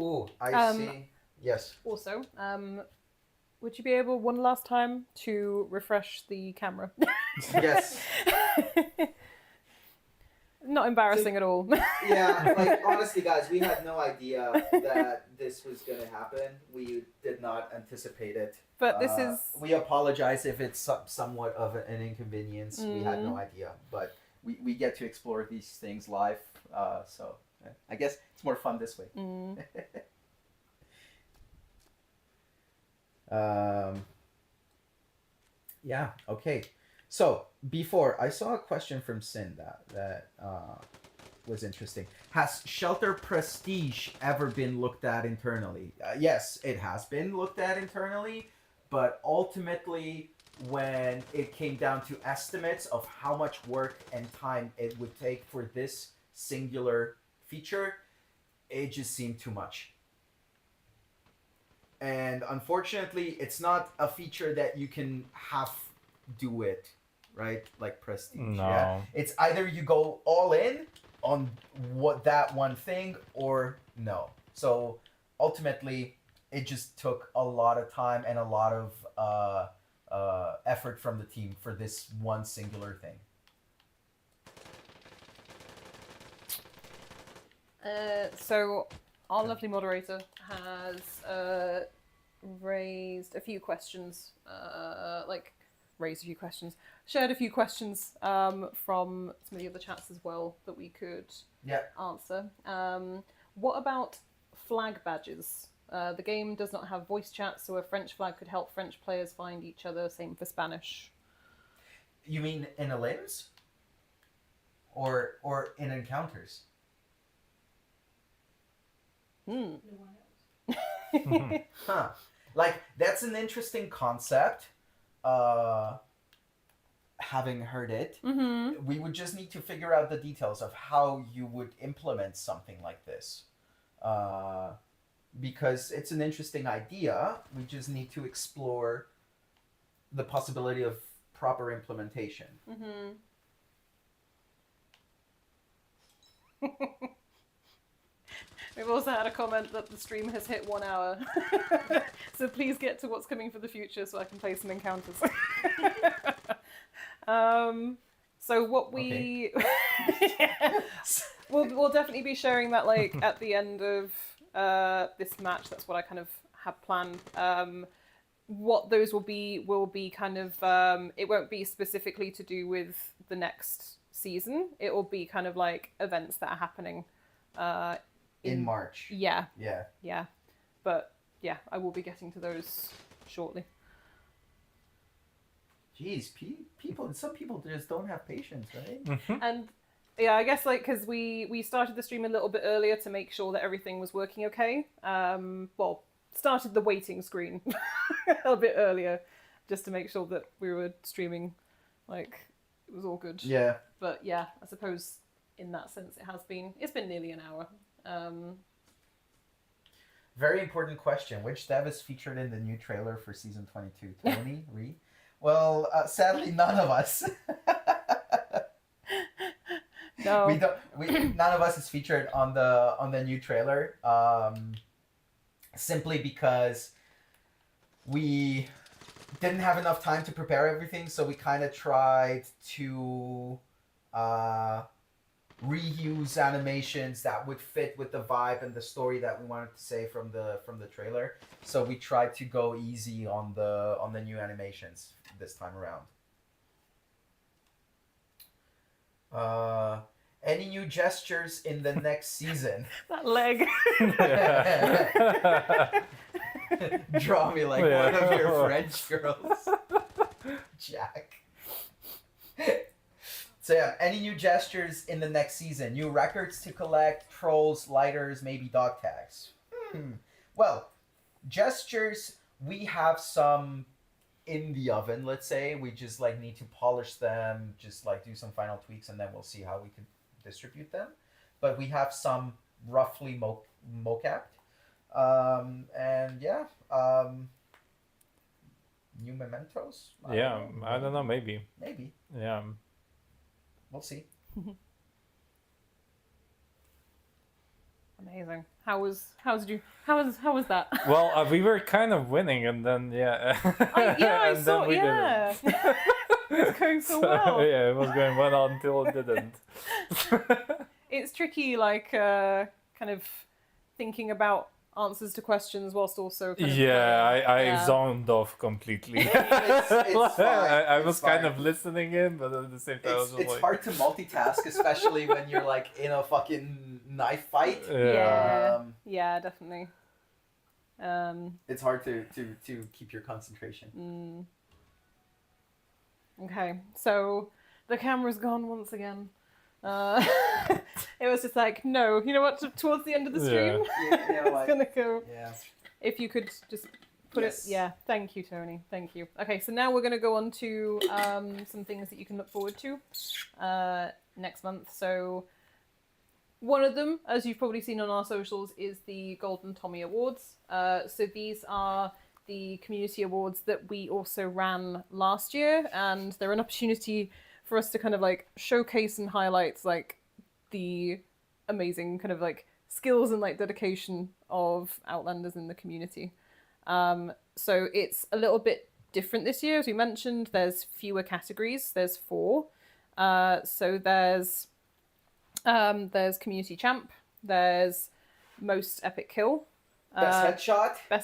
Oh, I see. Yes. Also, would you be able one last time to refresh the camera? Yes. Not embarrassing at all. Yeah, like honestly, guys, we had no idea that this was gonna happen. We did not anticipate it. But this is. We apologize if it's somewhat of an inconvenience. We had no idea, but we get to explore these things live. So I guess it's more fun this way. Yeah. Okay. So before, I saw a question from Sin that was interesting. Has Shelter Prestige ever been looked at internally? Yes, it has been looked at internally, but ultimately, when it came down to estimates of how much work and time it would take for this singular feature, it just seemed too much. And unfortunately, it's not a feature that you can half do it, right? Like Prestige. No. Yeah? It's either you go all in on what that one thing or no. So ultimately, it just took a lot of time and a lot of effort from the team for this one singular thing. So our lovely moderator has raised a few questions, shared a few questions from some of the other chats as well that we could answer. What about flag badges? The game does not have voice chat, so a French flag could help French players find each other. Same for Spanish. You mean in elims? Or in encounters? Huh. Like, that's an interesting concept. Having heard it, we would just need to figure out the details of how you would implement something like this. because it's an interesting idea. We just need to explore the possibility of proper implementation. Mm-hmm. We've also had a comment that the stream has hit 1 hour. So please get to what's coming for the future so I can play some encounters. So what we... Okay. we'll definitely be sharing that like at the end of this match. That's what I kind of have planned. What those will be kind of... it won't be specifically to do with the next season. It will be kind of like events that are happening in March. Yeah. Yeah. Yeah. But yeah, I will be getting to those shortly. Jeez, some people just don't have patience, right? Mm-hmm. And yeah, I guess like because we started the stream a little bit earlier to make sure that everything was working okay. Well, started the waiting screen a bit earlier just to make sure that we were streaming like it was all good. Yeah. But yeah, I suppose in that sense it's been nearly an hour. Very important question. Which dev is featured in the new trailer for season 22? Tony? Rhi? Well, sadly, none of us. No. None of us is featured on the new trailer. Simply because we didn't have enough time to prepare everything, so we kind of tried to reuse animations that would fit with the vibe and the story that we wanted to say from the trailer. So we tried to go easy on the new animations this time around. Any new gestures in the next season? That leg. Draw me like one of your French girls. Jack. So yeah, any new gestures in the next season? New records to collect, trolls, lighters, maybe dog tags. Well, gestures, we have some in the oven, let's say. We just like need to polish them, just like do some final tweaks, and then we'll see how we can distribute them. But we have some roughly mocapped. And yeah, new mementos? I don't know, maybe. Maybe. Yeah. We'll see. Amazing. How was that? Well, we were kind of winning, and then I saw. Then we yeah, didn't. it's going so well. Yeah, it was going well until it didn't. It's tricky, like kind of thinking about answers to questions whilst also kind of I zoned off completely. It's fine. I was kind of listening in, but at the same time, I was just it's like... hard to multitask, especially when you're like in a fucking knife fight. Yeah, definitely. It's hard to keep your concentration. Okay, so the camera's gone once again. It was just like, no, you know what? Towards the end of the stream, it's gonna go. Yeah. If you could just put it, yeah. Thank you, Tony. Thank you. Okay, so now we're gonna go on to some things that you can look forward to next month. So one of them, as you've probably seen on our socials, is the Golden Tommy Awards. So these are the community awards that we also ran last year, and they're an opportunity for us to kind of like showcase and highlight like the amazing kind of like skills and like dedication of Outlanders in the community. So it's a little bit different this year. As we mentioned, there's fewer categories. There's 4. So there's community champ, there's most epic kill, best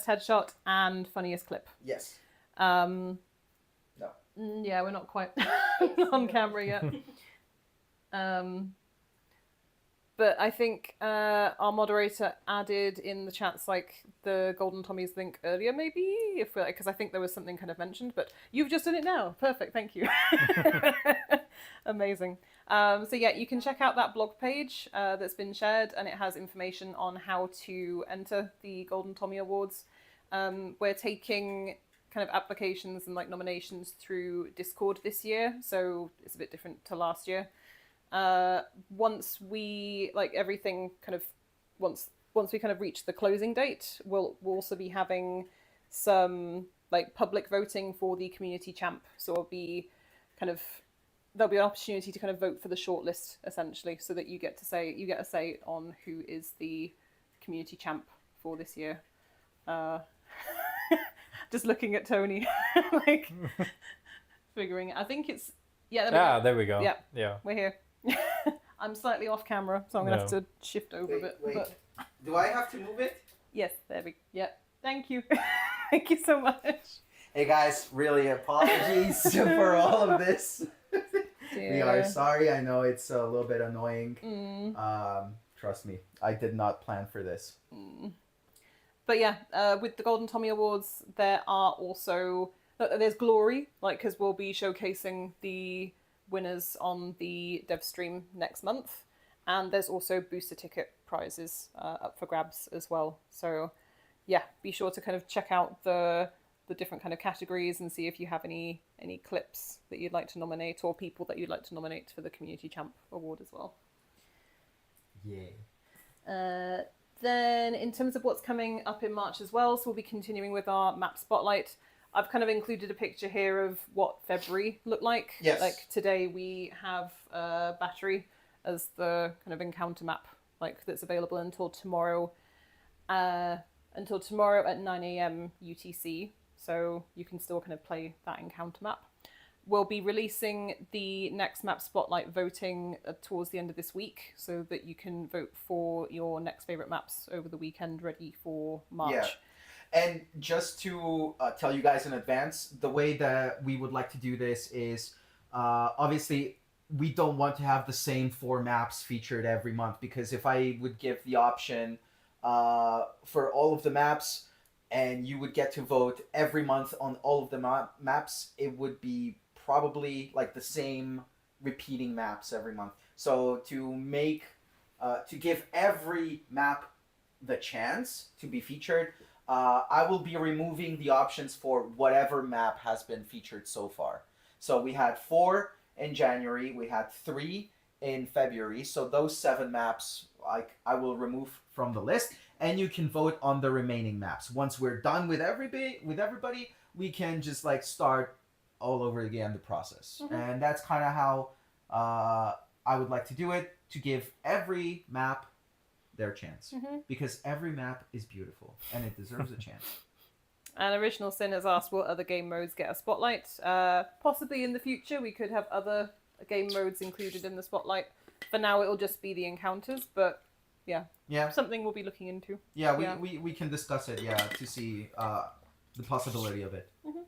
headshot, and funniest clip. Yes. No. Yeah, we're not quite on camera yet. But I think our moderator added in the chats like the Golden Tommy's link earlier, maybe, if because I think there was something kind of mentioned. But you've just done it now. Perfect, thank you. Amazing. So yeah, you can check out that blog page that's been shared, and it has information on how to enter the Golden Tommy Awards. We're taking kind of applications and like nominations through Discord this year, so it's a bit different to last year. Once we like everything kind of once once we kind of reach the closing date, we'll also be having some like public voting for the community champ. So there'll be an opportunity to kind of vote for the shortlist essentially, so that you get a say on who is the community champ for this year. Just looking at Tony, like figuring. I think it's there we go. Yeah, we're here. I'm slightly off camera, so I'm gonna have to shift over a bit. Wait. But... Do I have to move it? Yes, there we go. Yeah, thank you. Thank you so much. Hey guys, really apologies for all of this. We are sorry. I know it's a little bit annoying. Trust me, I did not plan for this. But yeah, with the Golden Tommy Awards, there's glory, like, because we'll be showcasing the winners on the dev stream next month, and there's also booster ticket prizes up for grabs as well. So yeah, be sure to kind of check out the different kind of categories and see if you have any clips that you'd like to nominate, or people that you'd like to nominate for the Community Champ Award as well. Yeah. Then in terms of what's coming up in March as well, so we'll be continuing with our map spotlight. I've kind of included a picture here of what February looked like. Yes. Like today we have Battery as the kind of encounter map, like, that's available until tomorrow at 9 a.m. UTC. So you can still kind of play that encounter map. We'll be releasing the next map spotlight voting towards the end of this week, so that you can vote for your next favorite maps over the weekend, ready for March. Yeah. And just to tell you guys in advance, the way that we would like to do this is, obviously, we don't want to have the same 4 maps featured every month, because if I would give the option for all of the maps and you would get to vote every month on all of the maps, it would be probably like the same repeating maps every month. So to give every map the chance to be featured, I will be removing the options for whatever map has been featured so far. So we had 4 in January, we had 3 in February. So those 7 maps, I will remove from the list, and you can vote on the remaining maps. Once we're done with everybody, we can just like start all over again the process. Mm-hmm. And that's kind of how I would like to do it, to give every map their chance. Mm-hmm. Because every map is beautiful and it deserves a chance. And Original Sin has asked, will other game modes get a spotlight? Possibly in the future we could have other game modes included in the spotlight. For now it'll just be the encounters, but yeah, something we'll be looking into. Yeah, we can discuss it, to see the possibility of it. Mm-hmm.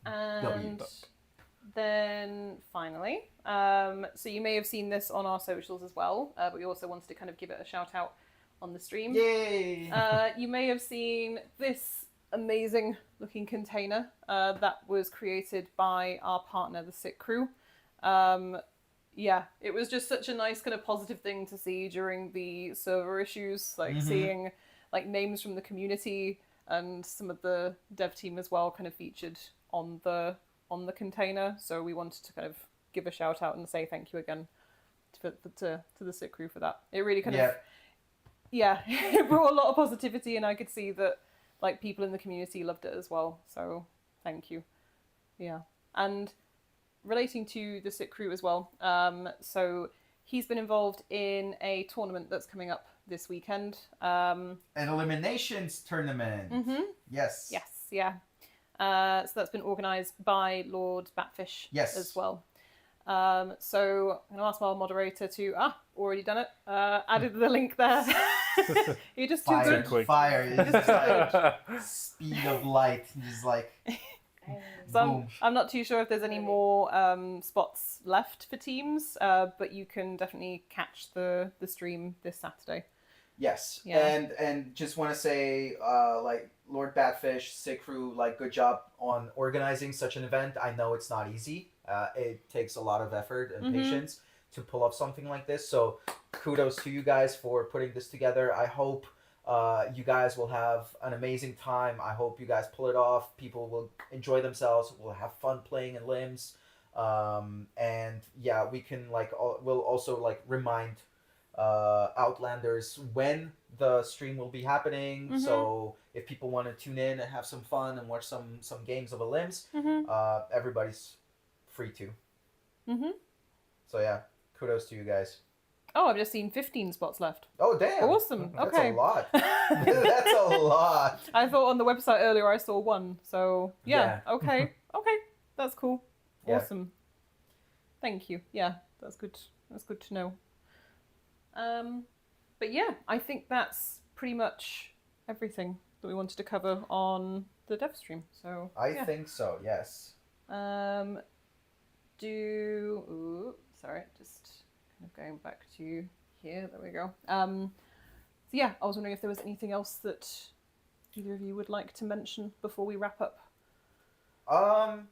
And then finally, so you may have seen this on our socials as well, but we also wanted to kind of give it a shout out on the stream. Yay! You may have seen this amazing looking container that was created by our partner, the Sick Crew. It was just such a nice kind of positive thing to see during the server issues, like seeing like names from the community and some of the dev team as well kind of featured on the container. So we wanted to kind of give a shout out and say thank you again to the Sick Crew for that. It really kind of it brought a lot of positivity, and I could see that like people in the community loved it as well. So thank you. Yeah. And relating to the Sick Crew as well, so he's been involved in a tournament that's coming up this weekend. An eliminations tournament. Mm-hmm. Yes. Yes, yeah. So that's been organised by Lord Batfish as well. So I'm going to ask my moderator to, already done it, added the link there. You're just too good. Quick. Fire. It's just like speed of light. Just like... So I'm not too sure if there's any more spots left for teams, but you can definitely catch the stream this Saturday. Yes, yeah. And just want to say, like, Lord Batfish, Sick Crew, like, good job on organizing such an event. I know it's not easy. It takes a lot of effort and patience to pull off something like this. So kudos to you guys for putting this together. I hope you guys will have an amazing time. I hope you guys pull it off. People will enjoy themselves. We'll have fun playing in limbs. And yeah, we can we'll also remind Outlanders when the stream will be happening. So if people want to tune in and have some fun and watch some games of Limbs, everybody's free to. So yeah, kudos to you guys. Oh, I've just seen 15 spots left. Oh, damn. Awesome. That's Okay. a lot. That's a lot. I thought on the website earlier I saw 1. So, yeah. Okay. Okay. That's cool. Awesome. Thank you. Yeah, that's good. That's good to know. But yeah, I think that's pretty much everything that we wanted to cover on the dev stream. So I think so, yes. Sorry, just kind of going back to here. There we go. So yeah, I was wondering if there was anything else that either of you would like to mention before we wrap up.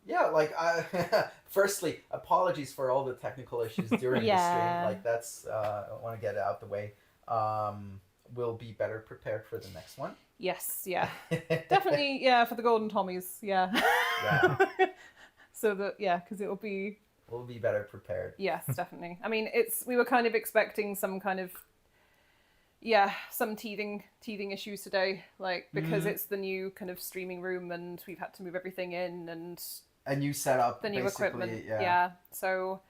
Yeah, like firstly, apologies for all the technical issues during the stream. Like that's I want to get it out the way. We'll be better prepared for the next one. Yes, yeah. Definitely, yeah, for the Golden Tommies, yeah. Yeah. So that, yeah, because it'll be... We'll be better prepared. Yes, definitely. I mean, we were kind of expecting some kind of, some teething issues today, like, because it's the new kind of streaming room and we've had to move everything in and... A new setup, the new equipment, yeah. So,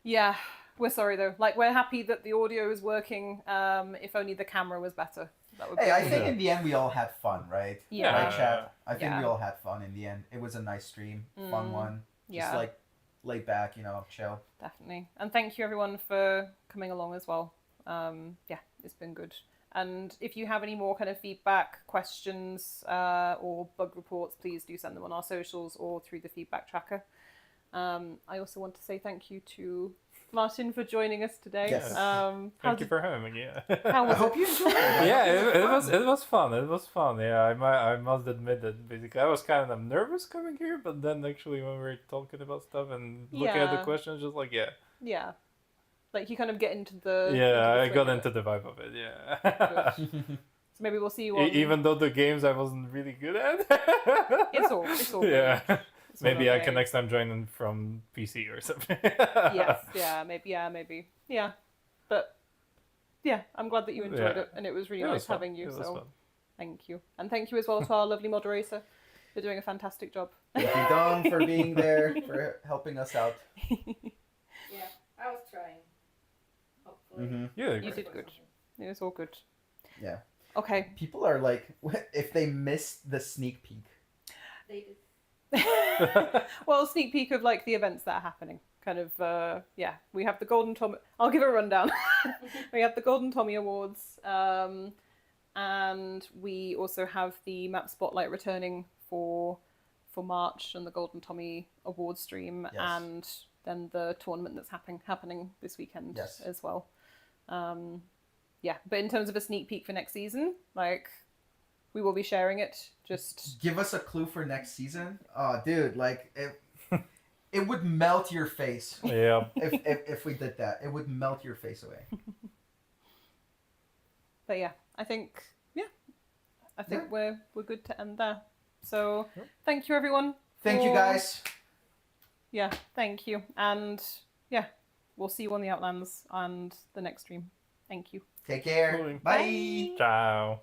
yeah, we're sorry though. Like, we're happy that the audio is working, if only the camera was better. That would I think in the end we all had fun, right? Yeah. Right, chat? I think we all had fun in the end. It was a nice stream, fun one. Just like laid back, chill. Definitely. And thank you everyone for coming along as well. It's been good. And if you have any more kind of feedback, questions, or bug reports, please do send them on our socials or through the feedback tracker. I also want to say thank you to Martin for joining us today. Yes. Thank you for having me. How was I hope you enjoyed it. Yeah, it was fun. It was fun. Yeah, I must admit that basically I was kind of nervous coming here, but then actually when we were talking about stuff and looking at the questions, just like yeah, like you kind of get into the I got into the vibe of it. Yeah. So maybe we'll see you on... Even though the games I wasn't really good at. It's all yeah. good. Maybe I can next time join in from PC or something. Yes, maybe. Yeah. But, yeah, I'm glad that you enjoyed it, and it was really nice having you, so thank you. And thank you as well to our lovely moderator. You're doing a fantastic job. Thank you, Dom, for being there, for helping us out. Yeah, I was trying. Hopefully. Yeah, you did good. It was all good. Yeah. Okay. People are like, if they missed the sneak peek. They did. Well, sneak peek of like the events that are happening. Kind of, we have the Golden Tommy. I'll give a rundown. We have the Golden Tommy Awards, and we also have the Map Spotlight returning for March and the Golden Tommy Award stream, and then the tournament that's happening this weekend as well. But in terms of a sneak peek for next season, like, we will be sharing it. Just give us a clue for next season. Oh, dude, like it would melt your face. Yeah. If we did that, it would melt your face away. But yeah, I think we're good to end there. So thank you everyone. Thank you guys. Yeah, thank you. And we'll see you on the Outlands and the next stream. Thank you. Take care. Cool. Bye. Ciao.